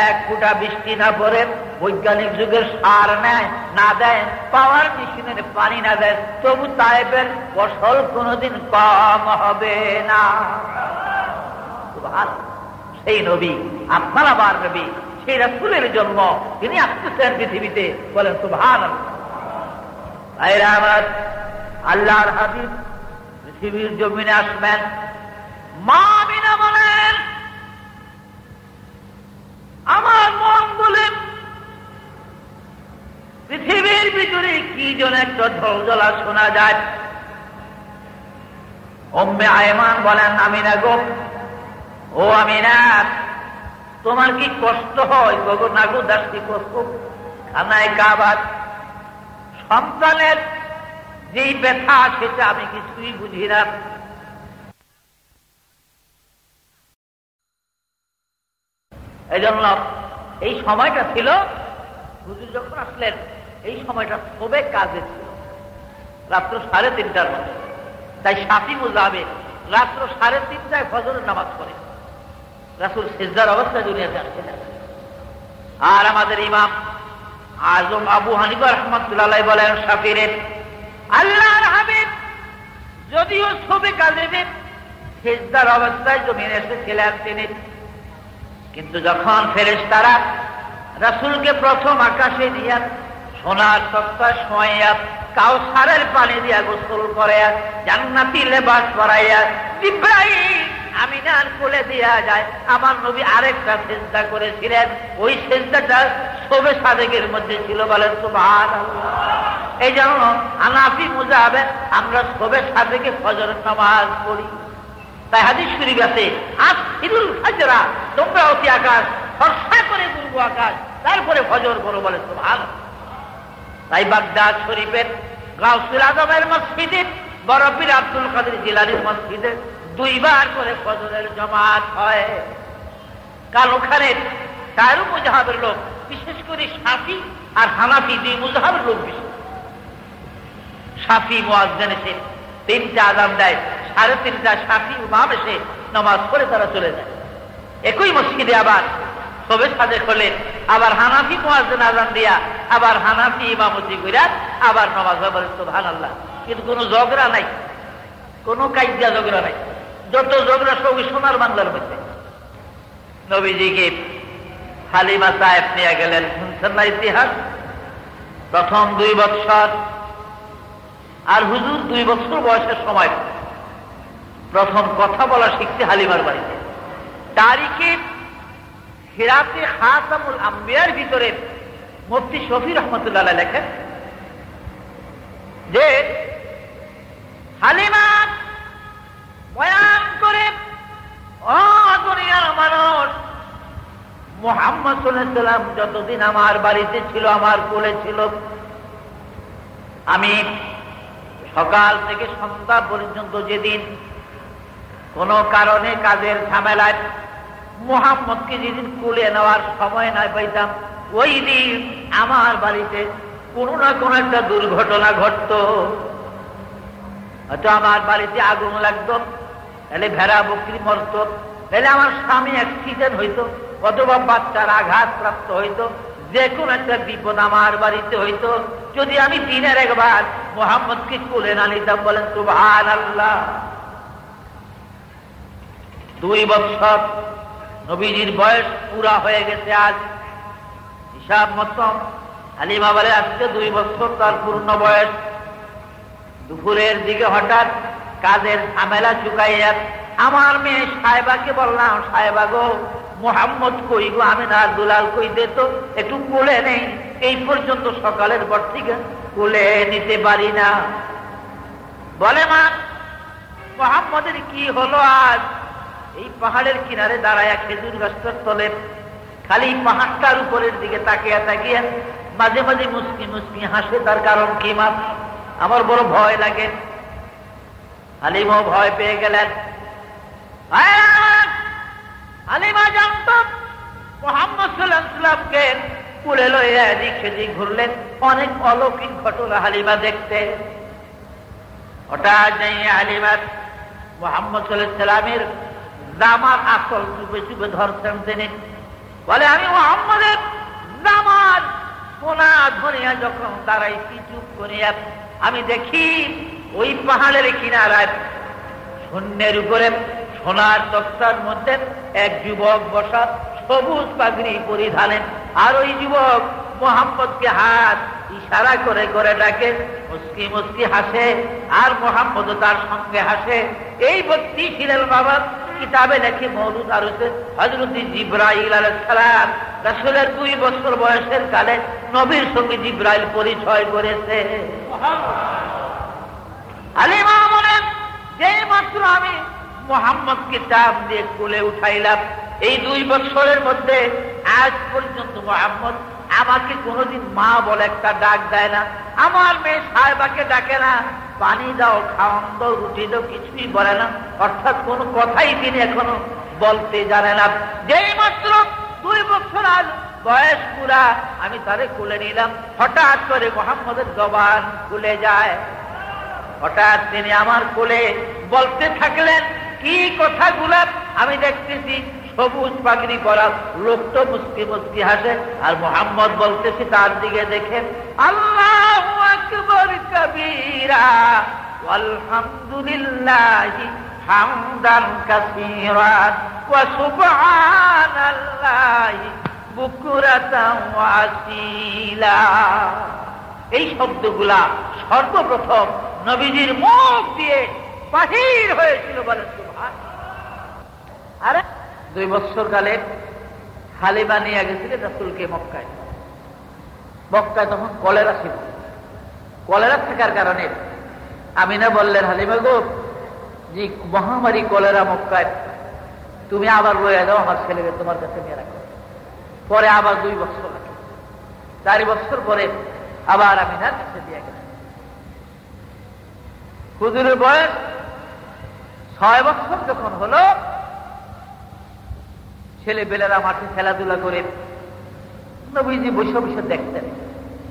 1 ফুটা বৃষ্টি না পড়ে, বৈজ্ঞানিক যুগের সার নেয় না দেয়, পাওয়ার মেশিনের পানি না দেয়, তবু তায়েফের ফসল কোনদিন কম হবে না। সেই নবী, আপনার আমার নবী, সেই রাসূলের জন্ম, তিনি আসতেছেন পৃথিবীতে, বলেন সুবহানাল্লাহ। ভাইরা আমার, আল্লাহর হাবিব পৃথিবীর জমিনে আসবেন। মা আমিনা বলেন, আমার মন বলে পৃথিবীর ভিতরে কি যেন একটা ঝলঝলা শোনা যায়। উম্মে আয়মান বলেন, আমিনা গো, ও আমিনা, তোমার কি কষ্ট হয়? গো না গো দাসী, কষ্ট খানায় কাবার সন্তানের যেই ব্যথা, সেটা আমি কিছুই বুঝি না। এই জন্য এই সময়টা ছিল, হুজুর যখন আসলেন, এই সময়টা সবে কাজে ছিল, রাত্র 3:30টার মধ্যে। তাই সাফি মুজাবে রাত্র 3:30টায় ফজরের নামাজ পড়ে রাসূল সিজদার অবস্থায় দুনিয়াতে আসছিলেন। আর আমাদের ইমাম আজম আবু হানিফা রাহমাতুল্লাহ আলাইহি বলেন, শাফিরের আল্লাহর হাবিব যদিও সবে কাজে সিজদার অবস্থায় জমিনে এসেছিলেন তিনি, কিন্তু যখন ফেরেশতারা রাসূলকে প্রথম আকাশে নিয়ে সোনার তক্তা শোয়াইয়া কাউসারের পানি দিয়া গোসল করাইয়া জান্নাতি লেবাস পরাইয়া জিব্রাইল আমিনার কোলে দিয়া যায়। আমার নবী আরেকটা সিজদা করেছিলেন, ওই সিজদাটা শোবে সাদেকের মধ্যে ছিল, বলেন সুবহানাল্লাহ। এই জন্য হানাফি মুজাহাবে আমরা শোবে সাদেকে ফজরের নামাজ পড়ি। তাই হাদিস শরীফ আছে, আসিরুল ফাজরা, তোমরা অতি আকাশ ফর্সা করে তুলবো আকাশ, তারপরে ফজর করো, বলে সুবহানাল্লাহ। তাই বাগদাদ শরীফের গাউসুল আজমের মসজিদে, বড় পীর আব্দুল কাদের জিলানীর মসজিদে 2 বার করে ফজরের জামাত হয়। কারণ ওখানে 4 মুজাহাবের লোক, বিশেষ করে শাফি আর হানাফি 2 মুজাহাবের লোক বেশি। শাফি মুয়াজ্জিন এসে 3টা আযান দেয়, 3:30টা শাফি ইমাম এসে নামাজ পড়ে তারা চলে যায়। একই মসজিদে আবার শোবে সাদেক হলে আবার হানাফি মুয়াজ্জিন আযান দিয়া আবার হানাফি ইমামতি কইরা আবার নামাজ হয়, বলে সুবহানাল্লাহ। কিন্তু কোনো ঝগড়া নাই, কোনো কাইদা ঝগড়া নাই। যত ঝগড়া সব সোনার বাংলার মধ্যে। নবীজিকে হালিমা সাহেব নিয়ে গেলেন, শুনছেন না ইতিহাস? প্রথম 2 বছর, আর হুজুর 2 বছর বয়সের সময় প্রথম কথা বলা শিখছে হালিমার বাড়িতে। তারিখে হিরাতে খাতামুল আম্বিয়ার ভিতরে মুফতি শফি রহমতুল্লাহ লেখেন যে হালিমা বয়ান করে, ও দুনিয়ার মানুষ, মুহাম্মদ সাল্লাল্লাহু আলাইহি ওয়াসাল্লাম যতদিন আমার বাড়িতে ছিল, আমার কোলে ছিল, আমি সকাল থেকে সন্ধ্যা পর্যন্ত যেদিন কোনো কারণে কাজের ঝামেলায় মুহাম্মদকে যেদিন কোলে নেওয়ার সময় না পাইতাম, ওই দিন আমার বাড়িতে কোনো না কোনো একটা দুর্ঘটনা ঘটত। হয়তো আমার বাড়িতে আগুন লাগতো, তাহলে ভেড়া বকরি মরত, তাহলে আমার স্বামী অ্যাক্সিডেন্ট হইতো, অথবা বাচ্চার আঘাত প্রাপ্ত হইতো, যে কোনো একটা বিপদ আমার বাড়িতে হইতো, যদি আমি দিনের একবার মুহাম্মদকে কোলে না নিতাম, বলেন সুবহানাল্লাহ। 2 বছর নবীজির বয়স পুরা হয়ে গেছে আজ। হিসাব মতো হালিমা বলে আজকে 2 বছর তার পূর্ণ বয়স। দুপুরের দিকে হঠাৎ কাজের ঝামেলা চুকাইয়া আমার মেয়ে সাহেবাকে বললাম, সাহেবা গো, মুহাম্মদ কই গো, আমি না দুলাল কই দে তো, একটু কোলে নেই। এই পর্যন্ত সকালের পর থেকে কোলে নিতে পারি না। বলে মা, মুহাম্মদের কি হলো আজ? এই পাহাড়ের কিনারে দাঁড়ায় খেজুর গাছটার তলে খালি পাহাড়টার উপরের দিকে তাকিয়ে তাকিয়ে মাঝে মাঝে মুস্কি মুস্কি হাসে। তার কারণ কি মা? আমার বড় ভয় লাগে। হালিমও ভয় পেয়ে গেলেন। হালিমা জানত মুহাম্মদ সাল্লাল্লাহু আলাইহি ওয়াসাল্লামকে কোলে লইয়া এদিক সেদিক ঘুরলেন, অনেক অলৌকিক ঘটনা হালিমা দেখতে। হঠাৎ যাই হালিমা মুহাম্মদ সাল্লাল্লাহু আলাইহি ওয়াসাল্লামের জামার আসল চুপে চুপে ধরছেন তিনি। বলে আমি মুহাম্মদের জামার সোনা ধরিয়া যখন দাঁড়াইছি চুপ করিয়া, আমি দেখি ওই পাহাড়ের কিনারায় শূন্যের উপরে সোনার তক্তার মধ্যে এক যুবক বসা, সবুজ পাগড়ি পরিধানেন, আর ওই যুবক মুহাম্মদকে হাত ইশারা করে করে ডাকে, মুস্কি মুস্কি হাসে, আর মুহাম্মদও তার সঙ্গে হাসে। এই ব্যক্তি ছিলেন বাবা কিতাবে লেখে মওজুদ আর হচ্ছে হযরত জিবরাইল আলাইহিস সালাম। রাসূলের 2 বছর বয়সের কালে নবীর সঙ্গে জিবরাইল পরিচয় করেছে। হালিমা বলেন, যে মাত্র আমি মুহাম্মদকে চাপ দিয়ে কোলে উঠাইলাম, এই 2 বছরের মধ্যে আজ পর্যন্ত মুহাম্মদ আমাকে কোনোদিন মা বলে একটা ডাক দেয় না, আমার মেয়ে সাহেবাকে ডাকে না, পানি দাও, খাওয়ান দাও, রুটি দাও, কিছুই বলে না। অর্থাৎ কোনো কথাই তিনি এখনো বলতে জানে না। যেই মাত্র 2 বছর আজ বয়স পুরা, আমি তারে কোলে নিলাম, হঠাৎ করে মুহাম্মদের জবান খুলে যায়। হঠাৎ তিনি আমার কোলে বলতে থাকলেন কি কথাগুলা আমি দেখতেছি। সবুজ পাগড়ি পরা লোকটা মুস্কি মুস্কি হাসে, আর মুহাম্মদ বলতেছি তার দিকে দেখেন, আল্লাহু আকবার কবীরা ওয়ালহামদুলিল্লাহি হামদান কাসীরা ওয়া সুবহানাল্লাহি বুকরাতান ওয়া আসীলা। এই শব্দগুলা সর্বপ্রথম নবীজির মুখ দিয়ে বাহির হয়েছিল বলেন সুবহানাল্লাহ। আরে 2 বছর কালে হালিমা নিয়ে গেছিলেন রাসূলকে মক্কায়। মক্কায় তখন কলেরা ছিল। কলেরা থাকার কারণে আমিনা বললেন, হালিমা গো, যে মহামারী কলেরা মক্কায়, তুমি আবার লয়ে যাও আমার ছেলেকে তোমার কাছে নিয়ে রাখো। পরে আবার 2 বছর লাগে, 4 বছর পরে আবার আমিনার কাছে দিয়ে গেছে। হুজুরের বয়স 6 বছর যখন হলো, ছেলেবেলেরা মাঠে খেলাধুলা করে, নবীজি বসে বসে দেখতেন,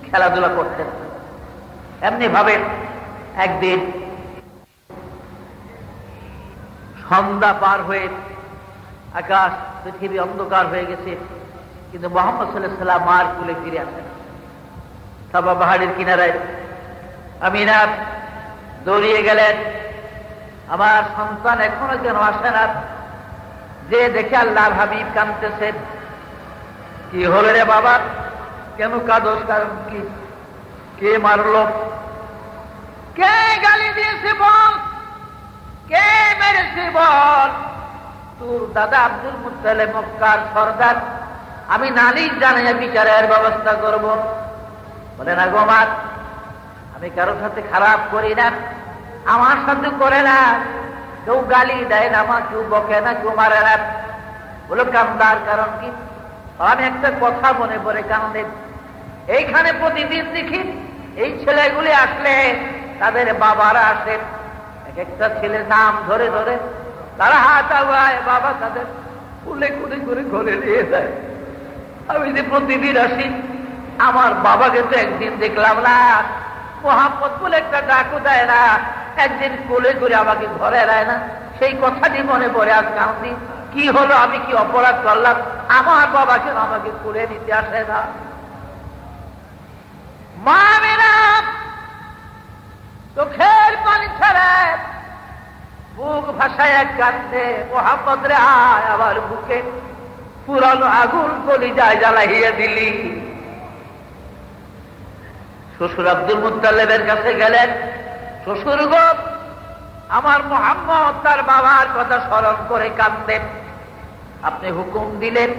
খেলাধুলা করতেন। এমনি ভাবে একদিন সন্ধ্যা পার হয়ে আকাশ পৃথিবী অন্ধকার হয়ে গেছে, কিন্তু মুহাম্মদ সাল্লাল্লাহু আলাইহি ওয়াসাল্লাম মার কুলে ফিরে আসেন। সাবা পাহাড়ের কিনারায় আমিনা দৌড়িয়ে গেলেন, আমার সন্তান এখনো কেন আসে না? যে দেখে আল্লাহর হাবিব কাঁদতেছেন। কি হলো রে বাবা, কেন কাঁদোস? কারণ কি? কে মারলো? কে গালি দিয়েছে বল? কে মেরেছে বল? তোর দাদা আব্দুল মুত্তালিব মক্কার সরদার। আমি নালিশ জানাইয়া বিচারের ব্যবস্থা করব। বলে না গো মা, আমি কারোর সাথে খারাপ করি না, আমার সাথে করে না। কেউ গালি দেয় না আমার, কেউ বকে না, কেউ মারে না। বলো কান্দার কারণ কি? আমি একটা কথা মনে পড়ে কান্দে। এইখানে প্রতিদিন দেখি এই ছেলেগুলি আসলে তাদের বাবারা আসে, এক একটা ছেলের নাম ধরে ধরে তারা হাত আগায়, বাবা তাদের কুলে কুলে করে ঘরে নিয়ে যায়। আমি যে প্রতিদিন আসি, আমার বাবাকে তো একদিন দেখলাম না, মোহাম্মদ বলে একটা ডাকও দেয় না, একদিন কোলে করে আমাকে ঘরে দেয় না। সেই কথাটি মনে পড়ে আজ কান্দি। কি হলো, আমি কি অপরাধ করলাম? আমার বাবাকে আমাকে কোলে নিতে আসে না। মা মেরা চোখের পানি ছেড়ে বুক ভাসায় কান্দে, মোহাম্মদ রে আয় আবার বুকে পুরানো আগুন কলিজায় জ্বালাইয়া দিলি। শ্বশুর আব্দুল মুত্তালিবের কাছে গেলেন, শ্বশুর গো, আমার মোহাম্মদ তার বাবার কথা স্মরণ করে কাঁদতেন। আপনি হুকুম দিলেন,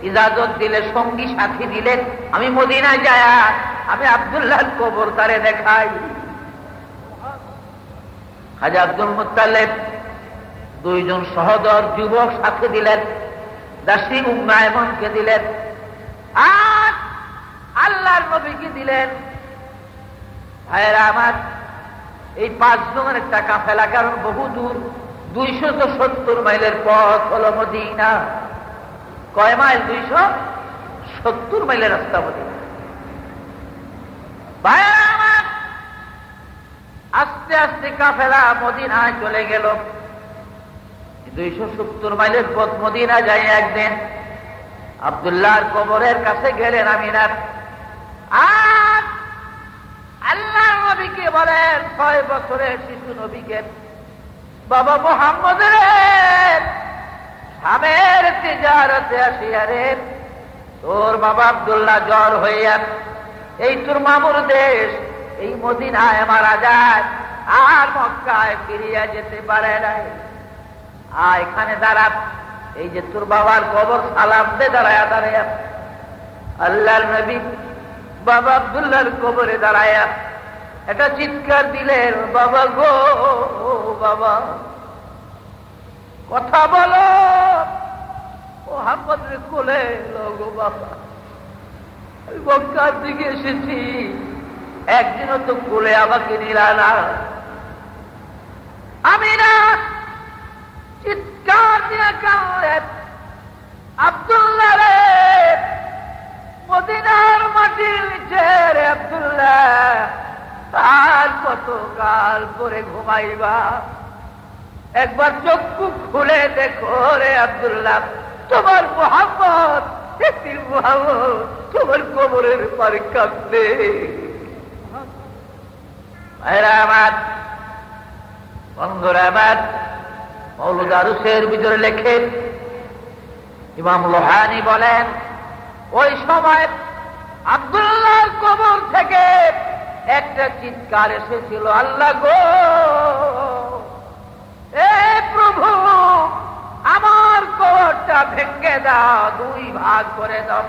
ইজাজত দিলেন, সঙ্গী সাথী দিলেন, আমি মদিনায় যায় আমি আব্দুল্লাহর কবর তারে দেখাই। খাজা আব্দুল মুত্তালিব 2 জন সহদর যুবক সাথে দিলেন, দাসী উম্মে আয়মনকে দিলেন, আর আল্লাহর নবীকে দিলেন। ভাইয়েরা আমার, এই 5 জনের একটা কাফেলা, কারণ বহু দূর, 270 মাইলের পথ হলো মদিনা। কয় মাইল? 270 মাইলের রাস্তা মদিনা। ভাইয়েরা আমার, আস্তে আস্তে কাফেলা মদিনায় চলে গেল। 270 মাইলের পথ মদিনা যায়। একদিন আব্দুল্লাহর কবরের কাছে গেলেন আমিনার, আর আল্লাহর নবীকে বলেন, 6 বছরের শিশু নবীকে, বাবা মুহাম্মদের শামের তিজারতে আসিয়া রে, তোর বাবা আব্দুল্লাহ জ্বর হইয়া এই তোর মামুর দেশ এই মদিনায় মারা যায়, আর মক্কায় ফিরিয়া যেতে পারে নাই। এখানে দাঁড়া, এই যে তোর বাবার কবর সালাম দে, দাঁড়ায়া দাঁড়ায়া। আল্লাহর নবী বাবা আব্দুল্লাহর কবরে দাঁড়ায়া একটা চিৎকার দিলেন, বাবা গো, বাবা কথা বলো, মুহাম্মদের কোলে গো বাবা। আমি মক্কার দিকে এসেছি, একদিনও তো কোলে আমাকে নিলা না। আমি না চিৎকার দিয়ে কাঁদেন, আব্দুল্লাহ রে, মদিনার মাটির নিচে রে আব্দুল্লাহ, আর কত কাল পরে ঘুমাইবা? একবার চক্ষু খুলে দেখো রে আব্দুল্লাহ, তোমার মুহাম্মদ, তোমার কবরের পারে কাঁদবে। ভাইরা আমার, বন্ধুরা আমার, মওলুদ আরুসের ভিতরে লেখেন, ইমাম লোহানি বলেন, ওই সময় আব্দুল্লাহর কবর থেকে চিৎকার এসেছিল, আল্লাহ গো, এ প্রভু, আমার কবরটা ভেঙে দাও, দুই ভাগ করে দাও,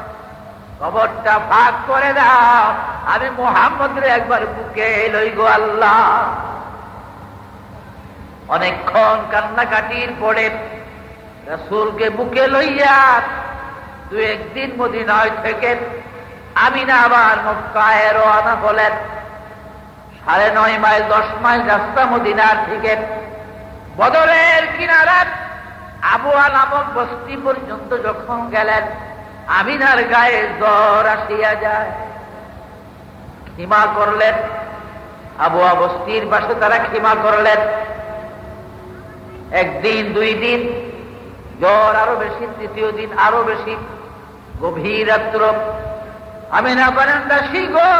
কবরটা ভাগ করে দাও, আমি মুহাম্মদের একবার বুকে লই গো আল্লাহ। অনেকক্ষণ কান্নাকাটির পরে রাসূলকে বুকে লইয়া দু একদিন মদিনায় থেকে আমিনা আবার মক্কায় রওনা হলেন। 9.5 মাইল 10 মাইল রাস্তা মদিনার থেকে বদরের কিনারার আবুয়া নামক বস্তি পর্যন্ত যখন গেলেন, আমিনার গায়ে জ্বর আসিয়া যায়। ক্ষমা করলেন, আবুয়া বস্তির পাশে তারা ক্ষমা করলেন। একদিন, 2 দিন জ্বর আরো বেশি, 3য় দিন আরো বেশি। গভীর রাত্র, আমিনা বলেন, দাসী গো,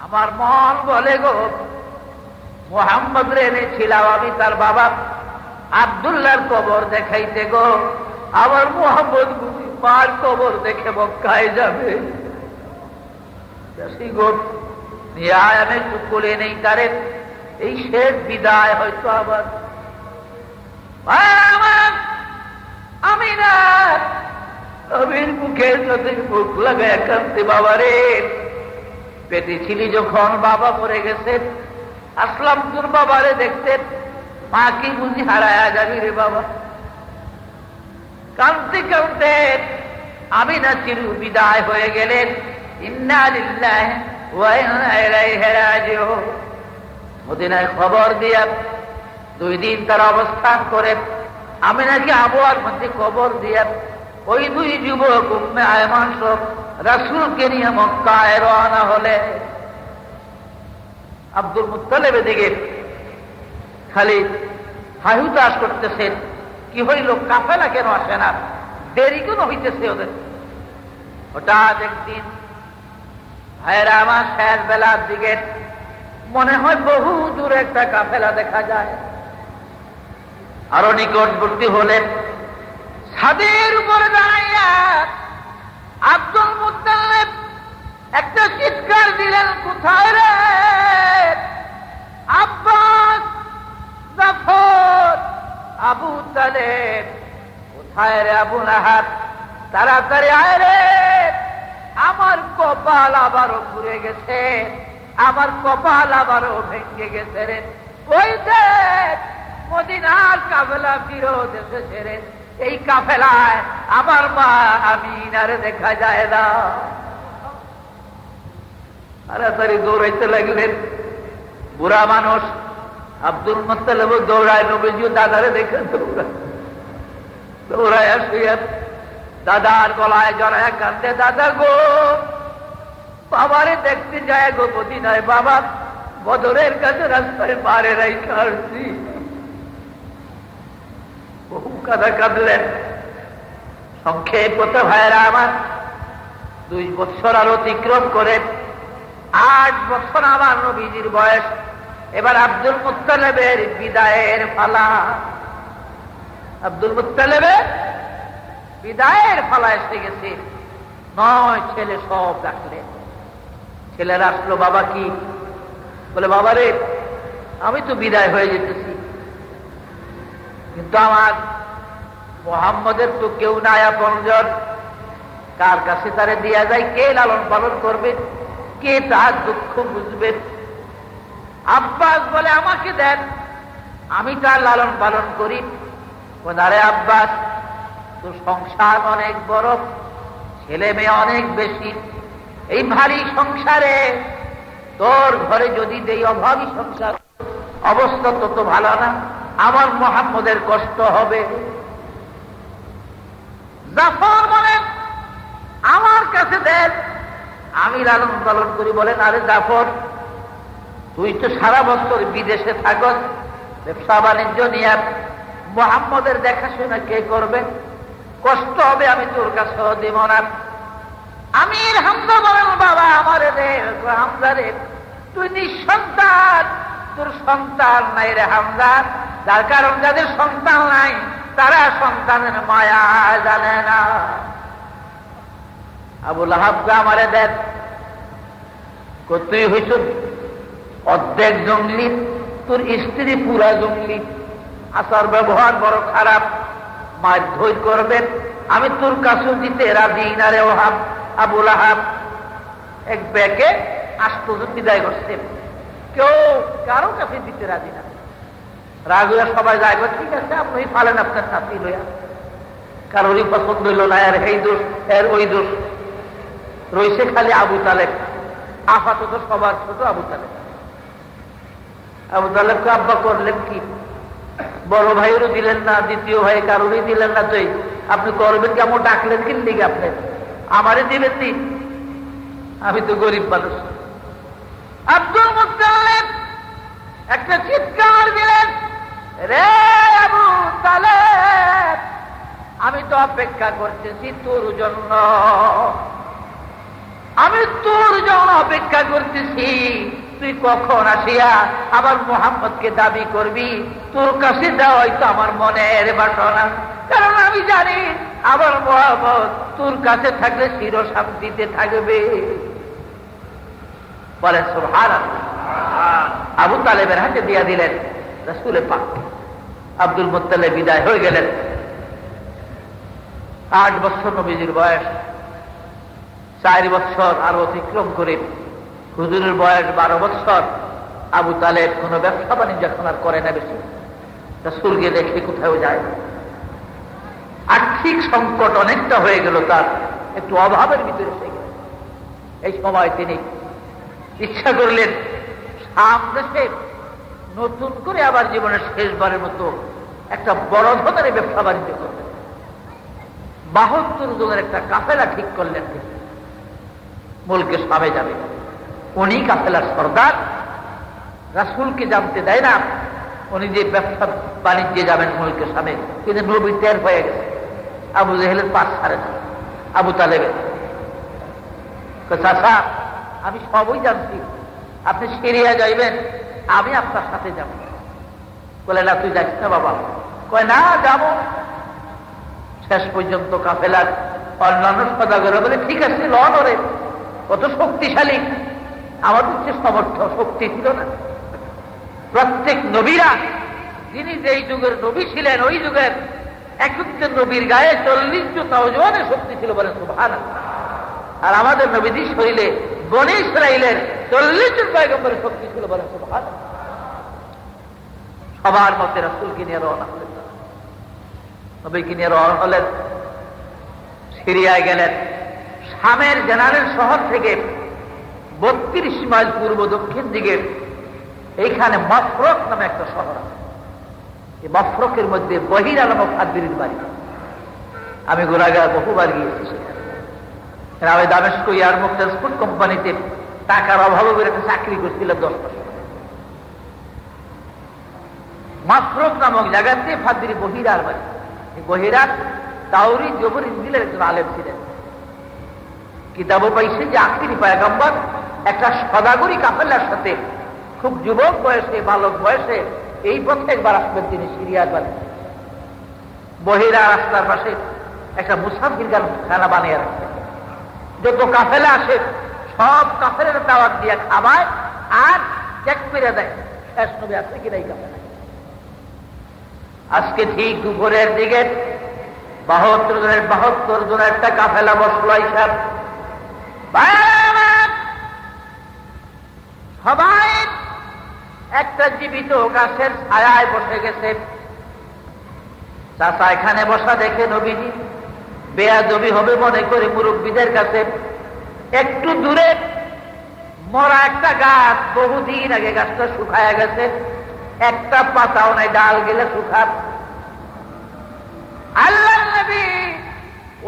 আমার মন বলে গো, মুহাম্মদ রে এনেছিলাম আমি তার বাবা আব্দুল্লাহর কবর দেখাইতে গো, আমার মুহাম্মদ বুঝি মার কবর দেখে মক্কায় যাবে। দাসী গো, নিয়ে আয়, আমি একটু কোলে নেই তারে, এই শেষ বিদায় হয়তো আবার। আমিনা নবীর মুখের সাথে মুখ লাগায় কাঁদতে, বাবা রে, পেটে ছিলি যখন বাবা মরে গেছে, আসলাম তোর বাবারে দেখতে, মা কি বুঝি হারায়া যাবি রে বাবা। কাঁদতে কাঁদতে আমিনা চিরু বিদায় হয়ে গেলেন। ইন্না লিল্লাহি ওয়া ইন্না ইলাইহি রাজিউন। মদিনায় খবর দিয়া 2 দিন তার অবস্থান করে আমিনাকে আবহাওয়ার মধ্যে খবর দিয়া ওই 2 যুবক উম্মে আয়মান সব রাসূলকে নিয়ে মক্কায় রওনা হলে। আব্দুল মুত্তালিব এদিকে খালি হাহুতাশ করতেছেন, কি হইল, কাফেলা কেন আসে না, দেরি কেন হইতেছে ওদের। হঠাৎ একদিন ভাইরা আমার শেষ বেলার দিকে মনে হয় বহু দূরে একটা কাফেলা দেখা যায়। আরো নিকটবর্তী হলেন, ছাদের উপরে দাঁড়াইয়া আব্দুল মুত্তালিব একটা চিৎকার দিলেন, কোথায় রে আব্বাস, জাফর, আবু তালেব, কোথায় রে আবু লাহাব, তাড়াতাড়ি আয় রে, আমার কপাল আবারও ঘুরে গেছে, আমার কপাল আবারও ভেঙে গেছে রে। ওই দেখ, মদিনার কাফেলা ফিরত এসেছে রে, এই কাফেলায় আমার মা আমিনারে দেখা যায় না। তাড়াতাড়ি দৌড়াইতে লাগলেন। বুড়া মানুষ আব্দুল মুত্তালিব দৌড়ায়, নবীজি দাদারে দেখে দৌড়ায় আসিয়া দাদার গলায় জড়ায় কাঁদতে, দাদা গো, বাবারে দেখতে যায় গো মদিনায়, বাবা বদরের কাছে রাস্তায় পারে রাইখা আসছি। বহু কাঁদা কাঁদলেন। সংক্ষেপ কথা ভাইয়েরা আমার, 2 বছর আর অতিক্রম করে 8 বছর আমার নবীজির বয়স। এবার আব্দুল মুত্তালিবের বিদায়ের পালা। আব্দুল মুত্তালিবের বিদায়ের পালা এসে গেছে। 9 ছেলে সব ডাকলেন। ছেলেরা আসলো, বাবা কি? বলে, বাবা রে, আমি তো বিদায় হয়ে যেতেছি, কিন্তু আমার মুহাম্মদের তো কেউ নাই আপনজন, কার কাছে তারে দিয়া যায়, কে লালন পালন করবে, কে তার দুঃখ বুঝবে? আব্বাস বলে, আমাকে দেন, আমি তার লালন পালন করি। আরে আব্বাস, তোর সংসার অনেক বড়, ছেলে মেয়ে অনেক বেশি, এই ভারী সংসারে তোর ঘরে যদি দেই, অভাবী সংসার, অবস্থা তত ভালো না, আমার মুহাম্মদের কষ্ট হবে। জাফর বলেন, আমার কাছে দেন, আমি লালন পালন করি। বলেন, আরে জাফর, তুই তো সারা বছর বিদেশে থাকস, ব্যবসা বাণিজ্য নিয়ে, মুহাম্মদের দেখাশোনা কে করবে? কষ্ট হবে, আমি তোর কাছে দিব না। আমির হামজা বলেন, বাবা আমারে দে। হামজা রে, তুই নিঃসন্তান, তোর সন্তান নাই রে হামজা। যার কারণ যাদের সন্তান নাই তারা সন্তানের মায়া জানে না। আবু লাহাবকে আমারে দেন। তুই হইছ অর্ধেক জঙ্গলি, তোর স্ত্রী পুরা জঙ্গলি, আচার ব্যবহার বড় খারাপ, মারধর করবেন, আমি তোর কাছে দিতে রাজি না রে ওহাব। আবুল আহাব এক ব্যাগে আশ্চর্য বিদায় করছে, কেউ কারো কাছে দিতে রাজি না। রাগ হইয়া সবাই যায়, ঠিক আছে আপনি ফালেন আপনার সাথী লইয়া, কারোরই পছন্দ হইল না, এর এই দোষ এর ওই দোষ। রয়েছে খালি আবু তালেব, আপাতত সবার ছোট আবু তালেব। আবু তালেবকে আব্বা করলেন কি? বড় ভাইয়েরও দিলেন না, দ্বিতীয় ভাই কারোরই দিলেন না, তো আপনি করবেন কেমন? ডাকলেন কি লিগে আপনি? আমারই দিবেন নি, আমি তো গরিব মানুষ। আব্দুল মুত্তালিব একটা চিৎকার দিলেন, রে আবু তালেব, আমি তো অপেক্ষা করতেছি তোর জন্য, আমি তোর জন্য অপেক্ষা করতেছি। তুই কখন আসিয়া আবার মোহাম্মদকে দাবি করবি? তোর কাছে দেওয়াই তো আমার মনের বাসনা, কারণ আমি জানি আবার মোহাম্মদ তোর কাছে থাকলে চির শান্তিতে থাকবে। বলে সুবহানাল্লাহ। আবু তালেবের হাতে দিয়া দিলেন রাসূলে পাক। আব্দুল মুত্তালিব বিদায় হয়ে গেলেন। 8 বছর নবীজির বয়স, 4 বছর আর অতিক্রম করে হুজুরের বয়স 12 বছর। আবু তালেব কোন ব্যবসা বাণিজ্য এখন আর করে না বেশি, রাসূলকে দেখে কোথাও যায় না। আর্থিক সংকট অনেকটা হয়ে গেল, তার একটু অভাবের ভিতরে এসে গেল। এই সময় তিনি ইচ্ছা করলেন শাম দেশে নতুন করে আবার জীবনের শেষবারের মতো একটা বড় ধরনের ব্যবসা বাণিজ্য করলেন। 72 জনের একটা কাফেলা ঠিক করলেন, মুলকে শামে যাবে। উনি কাফেলার সর্দার, রাসূলকে জানতে দেয় না উনি যে ব্যবসা বাণিজ্যে যাবেন মুলকে শামে। কিন্তু নবী টের হয়ে গেছে, আবু জেহেলের পাশ ছাড়ে না। আবু তালেবের চাচা, আমি সবই জানছি, আপনি সিরিয়া যাইবেন, আমি আপনার সাথে যাব। বলে না তুই যাচ্ছিস না বাবা? কয় না যাব। শেষ পর্যন্ত কাফেলার অন্যান্য সদাগর বলে ঠিক আছে লড়ে, কত শক্তিশালী, আমাদের যে সমর্থ শক্তি ছিল না। প্রত্যেক নবীরা, যিনি যেই যুগের নবী ছিলেন ওই যুগের একত্র নবীর গায়ে 40 জুতা ওজনের শক্তি ছিল, বলে সুবহানাল্লাহ। আর আমাদের নবীজির শরীরে বনী ইসরাইলের 40 জন পয়গম্বরের শক্তি ছিল, বলে সুবহানাল্লাহ। সবার মতে রাসূলকে নিয়ে রওনা হলেন, নবীকে নিয়ে রওনা হলেন, সিরিয়ায় গেলেন। শামের জেনারেল শহর থেকে 32 মাইল পূর্ব দক্ষিণ দিকে এইখানে মফরক নামে একটা শহর আছে। এই মফরকের মধ্যে বহিরা নামক আদবির বাড়ি। আমি গোরাগার বহুবার গিয়েছি সেখানে। আমি দামেস্ক এয়ারমুখ ট্রান্সপোর্ট কোম্পানিতে টাকার অভাবে করে একটা চাকরি করছিলাম 10 বছর। মফরক নামক জায়গাতে ফাদরি বহিরার বাড়ি। বহিরার তাওরি জবর ইঞ্জিলের একজন আলেম ছিলেন। কিতাবও পাইছে যে আখিরি পয়গম্বর একটা সদাগরি কাফেলার সাথে খুব যুবক বয়সে, বালক বয়সে এই পথে একবার আসবেন তিনি সিরিয়ার বাড়ি। বহিরা রাস্তার পাশে একটা মুসাফির খানা বানিয়ে রাখতেন। যত কাফেলা আসে সব কাফেলের দাওয়াত দিয়ে খাওয়ায় আর চেক করে দেয় শেষ নবী আছে কিনা এই কাফেলা। আজকে ঠিক দুপুরের দিকে 72 জনের একটা কাফেলা বসলো। হিসাব সবাই একটা জীবিত গাছের ছায়ায় বসে গেছে। চাচা এখানে বসা দেখে নবীজি বেয়াদবি হবে মনে করে মুরব্বীদের কাছে একটু দূরে মরা একটা গাছ, বহুদিন আগে গাছটা শুকায় গেছে, একটা পাতাও নাই, ডাল গেলে শুকার। আল্লাহ নবী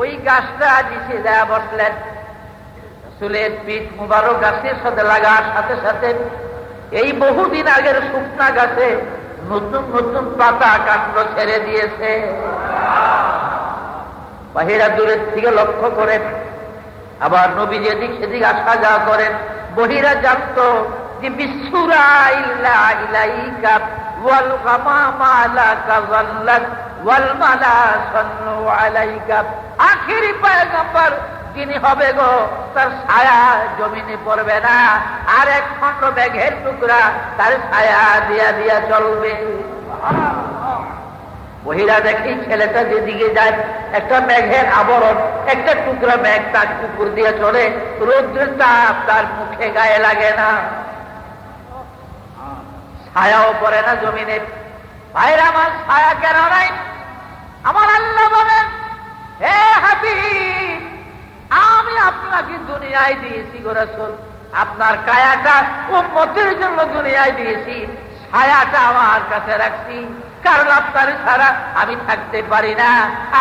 ওই গাছটা নিচে দেয়া বসলেন। চুলের পিঠ মুবারক গাছের সাথে লাগার সাথে সাথে এই বহুদিন আগের শুকনা গাছে নতুন নতুন পাতা কাণ্ড ছেড়ে দিয়েছে। বাহিরা দূরের থেকে লক্ষ্য করেন, আবার নবী যেদিক সেদিক আসা যাওয়া করেন। বহিরা জানত যে বিসুরা ইল্লা ইলাইকা ওয়াল গামামা লাকা যাল্লাত ওয়াল মালা সাল্লু আলাইকা। আখেরি পয়গম্বর যিনি হবে গো তার ছায়া জমিনে পড়বে না, আর এক খন্ড মেঘের টুকরা তার ছায়া দিয়া দিয়া চলবে। মহিলা দেখি ছেলেটা যেদিকে যায় একটা মেঘের আবরণ, একটা টুকরা মেঘ তার কুকুর দিয়ে চলে, রৌদ্রের তাপ তার মুখে গায়ে লাগে না, ছায়াও পড়ে না জমিনে। ভাইরা আমার, ছায়া কেন নাই? আমার আল্লাহ বলেন, হে হাবিব, আমি আপনাকে দুনিয়ায় দিয়েছি গো রাসূল, আপনার কায়াটা উম্মতের জন্য দুনিয়ায় দিয়েছি, ছায়াটা আমার কাছে রাখছি, কারণ আপনার ছাড়া আমি থাকতে পারি না।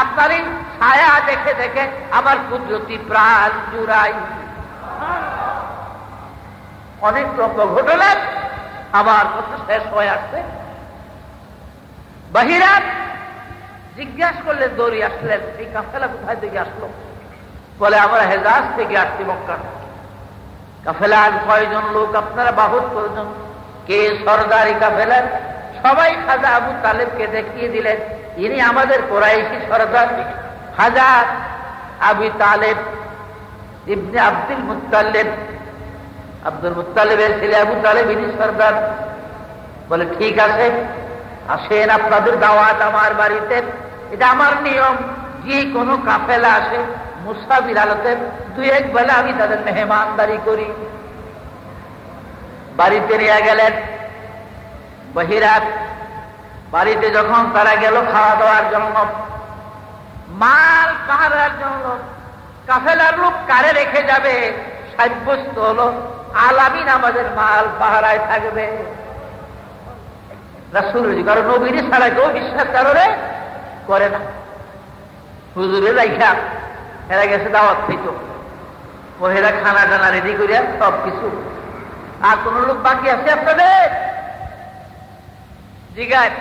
আপনার এই ছায়া দেখে দেখে আমার কুদরতি প্রাণ জুড়াই। অনেক লম্ব ঘটনা আমার কথা শেষ হয়ে আসছে। বাহিরা জিজ্ঞাসা করলে দৌড়ি আসলেন, এই কাফেলা কোথায় থেকে আসলো? বলে আমরা হেজাজ থেকে আসছি মক্কা। কাফেলার কয়জন লোক? আপনারা 72 জন। কে সরদারি কাফেলার? সবাই খাজা আবু তালেবকে দেখিয়ে দিলেন, ইনি আমাদের কুরাইশি সরদার, খাজা আবু তালেব ইবনে আব্দুল মুত্তালিব, আব্দুল মুত্তালিবের ছেলে আবু তালেব, ইনি সরদার। বলে ঠিক আছে, আসেন, আপনাদের দাওয়াত আমার বাড়িতে। এটা আমার নিয়ম, যে কোনো কাফেলা আসে মুসাফির হালতে 2-1 বেলা আমি তাদের মেহমানদারি করি। বাড়িতে নিয়ে গেলেন বহিরাত। বাড়িতে যখন তারা গেল খাওয়া দাওয়ার জন্য, মাল পাহারার জন্য, কাফেলার লোক কারে রেখে যাবে সাব্যস্ত হলো আলামিন আমাদের মাল পাহারায় থাকবে। রাসূল কারণ নবীর ছাড়া কেউ বিশ্বাস কারণে করে না। হুজুরে রাইখা এরা গেছে দাওয়াত থেকে, মহিলা খানা টানা রেডি করিয়া সব কিছু। আর কোন লোক বাকি আছে আপনাদের? জিগায়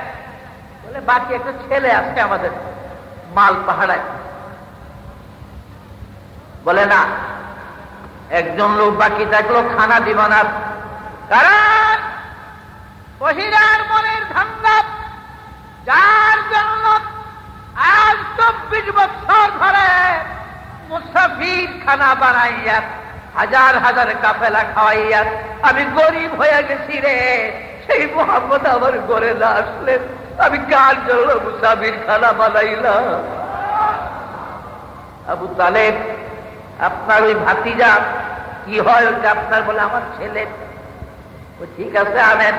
বলে বাকি একটা ছেলে আছে আমাদের মাল পাহাড়ায়। বলে না, একজন লোক বাকি থাকলো, খানা দিব না। কারণ বহিরার মনের ধান্দা, যার জন্য আজ 24 বছর ধরে মুসাফির খানা বানাইয়া হাজার হাজার কাফেলা খাওয়াইয়া আমি গরিব হয়ে গেছি রে, সেই মোহাম্মদ আমার ঘরে না আসলেন আমি কার জন্য মুসাফির খানা বানাইলাম? আবু তালেব, আপনার ওই ভাতিজা কি হয় ওটা আপনার? বলে আমার ছেলে। ও ঠিক আছে, আনেন,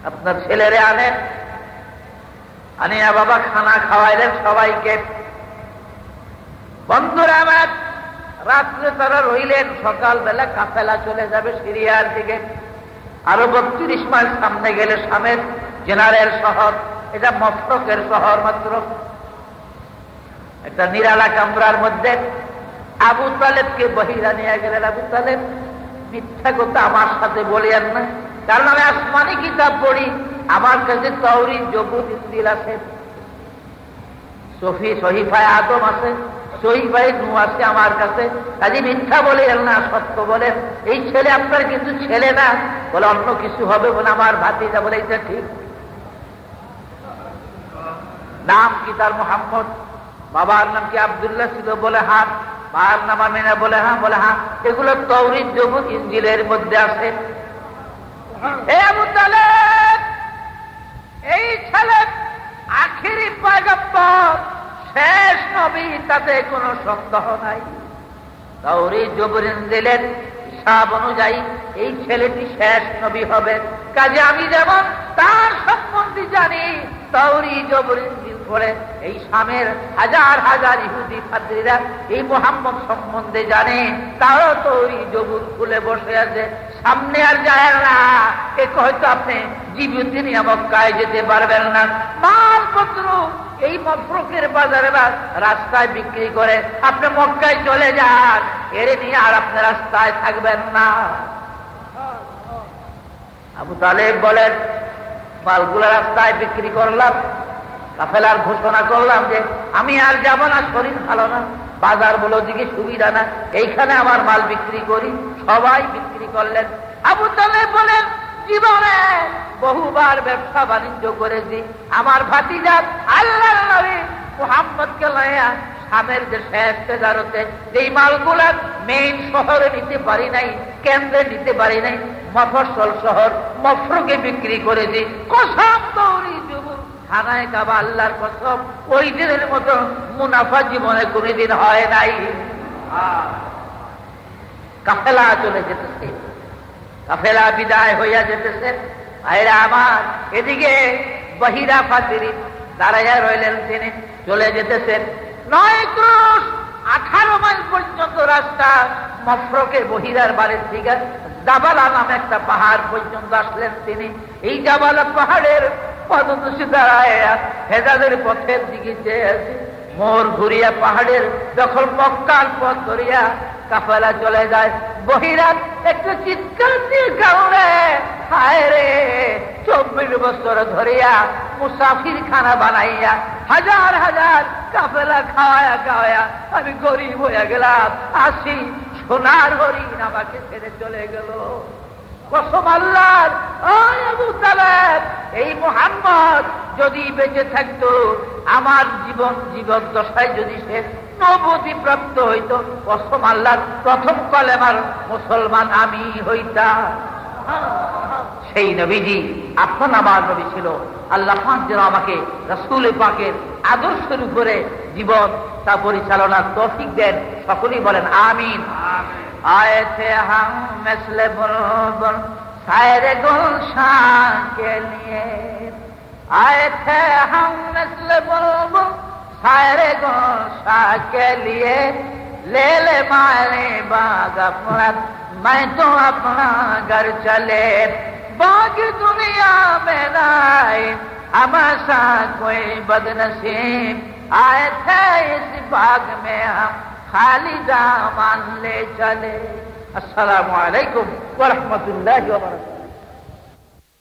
আপনার ছেলেরে আনেন। আনিয়া বাবা খানা খাওয়াইলেন সবাইকে। বন্ধুরা আমার, রাত্রে তারা রইলেন, সকালবেলা কাফেলা চলে যাবে সিরিয়ার দিকে। আরো 32 মাইল সামনে গেলে শামের জেনারেল শহর, এটা মফরকের শহর মাত্র। একটা নিরালা কামরার মধ্যে আবু তালেবকে বহিরা নিয়ে গেলেন। আবু তালেব, মিথ্যা কথা আমার সাথে বলিয়েন না, কারণ আমি আসমানি কিতাব পড়ি, আমার কাছে তাওরীত, জবুর, ইনজিল আছে, সহিফায়ে আদম আছে, সহিফায়ে নূহ আছে আমার কাছে। কাজে মিথ্যা বলিয়েন না, সত্য বলেন। এই ছেলে আপনার কিন্তু ছেলে না। বলে অন্য কিছু হবে। বলে আমার ভাতিজা। বলে এটা ঠিক। নাম কি তার? মুহাম্মদ। বাবার নাম কি আব্দুল্লাহ ছিল? বলে হ্যাঁ। মার নাম আমিনা? বলে হ্যাঁ। বলে হ্যাঁ, এগুলো তাওরীত, জবুর, ইনজিলের মধ্যে আছে। হে আবু তালেব, এই ছেলে আখিরি পয়গম্বর, শেষ নবী, তাতে কোনো সন্দেহ নাই। তাওরীত, জবুর, ইনজিলের হিসাব অনুযায়ী এই ছেলেটি শেষ নবী হবে। কাজে আমি যেমন তার সম্বন্ধে জানি, তাওরীত, জবুর, ইনজিল পড়ে এই শামের হাজার হাজার ইহুদি পাদ্রীরা এই মুহাম্মদ সম্বন্ধে জানে, তারও তাওরীত, জবুর খুলে বসে আছে, সামনে আর যায় না। একে হয়তো আপনি জীবিত নিয়ে মক্কায় যেতে পারবেন না। মালপত্র এই মফরকের বাজারে রাস্তায় বিক্রি করে আপনি মক্কায় চলে যান, এর নিয়ে আর আপনি রাস্তায় থাকবেন না। আবু তালেব বলেন, মালগুলো রাস্তায় বিক্রি করলাম, কাফেলার ঘোষণা করলাম যে আমি আর যাব না, শরীর ভালো না, বাজার বলো দিকে সুবিধা না, এইখানে আমার মাল বিক্রি করি। সবাই বিক্রি করলেন। আবু তালেব বলেন, জীবনে বহুবার ব্যবসা বাণিজ্য করেছি, আমার ভাতিজা আল্লাহর নবী মুহাম্মদকে লইয়া শামের যে শেষ তেজারতে যেই মালগুলা মেইন শহরে নিতে পারি নাই, কেন্দ্রে নিতে পারি নাই, মফস্বল শহর মফরুকে বিক্রি করে দিই। কসম দৌড়ি যুবক, খানায় কাবা আল্লাহর কসম, ওই দিনের মতো মুনাফা জীবনে কোনদিন হয় নাই। কাফেলা চলে যেতেছে, কাফেলা বিদায় হইয়া যেতেছে। ভাইরা আমার, এদিকে বহিরা ফাতিরি দাঁড়াইয়া রইলেন, তিনি চলে যেতেছেন 9 ক্রোশ 18 মাইল পর্যন্ত রাস্তা। মফরকে বহিরার বাড়ির দিকে জাবালা নামে একটা পাহাড় পর্যন্ত আসলেন তিনি। এই জাবালা পাহাড়ের পদতলে দাঁড়ায় হেজাজের পথের দিকে চেয়ে আছে। মোড় ঘুরিয়া পাহাড়ের যখন মক্কার পথ ধরিয়া কাফেলা চলে যায়, বহিরাত একটু চিৎকার দিয়ে কাউরে, হায় রে 24 বছর ধরিয়া মুসাফির খানা বানাইয়া হাজার হাজার কাফেলা খাওয়ায়া খাওয়ায়া আমি গরিব হয়ে গেলাম, আসি সোনার হরিণ আমাকে ছেড়ে চলে গেল। কসম আল্লাহর, আবু তালেব, এই মুহাম্মদ যদি বেঁচে থাকতো, আমার জীবন দশায় যদি সে নবুয়্বতি প্রাপ্ত হইত, কসম আল্লাহর প্রথম কলেমার মুসলমান আমি হইতাম। সেই নবীজি আপনার আমার নবী ছিল। আল্লাহ পাক যেন আমাকে রাসূল পাকের আদর্শের উপরে জীবন তা পরিচালনার তৌফিক দেন। সকলেই বলেন আমিন। आए थे हम मिस्ल बुलबुल शायर गुलशान के लिए, आए थे हम मिस्ल बुलबुल शायर गुलशान के लिए, ले ले मारे बाग अपना मैं तो अपना घर चले, बाकी दुनिया में नाए हमेशा कोई बदनसीब, आए थे इस बाग में हम खाली दामन ले चले। अस्सलामु अलैकुम व रहमतुल्लाहि व बरकातुहू।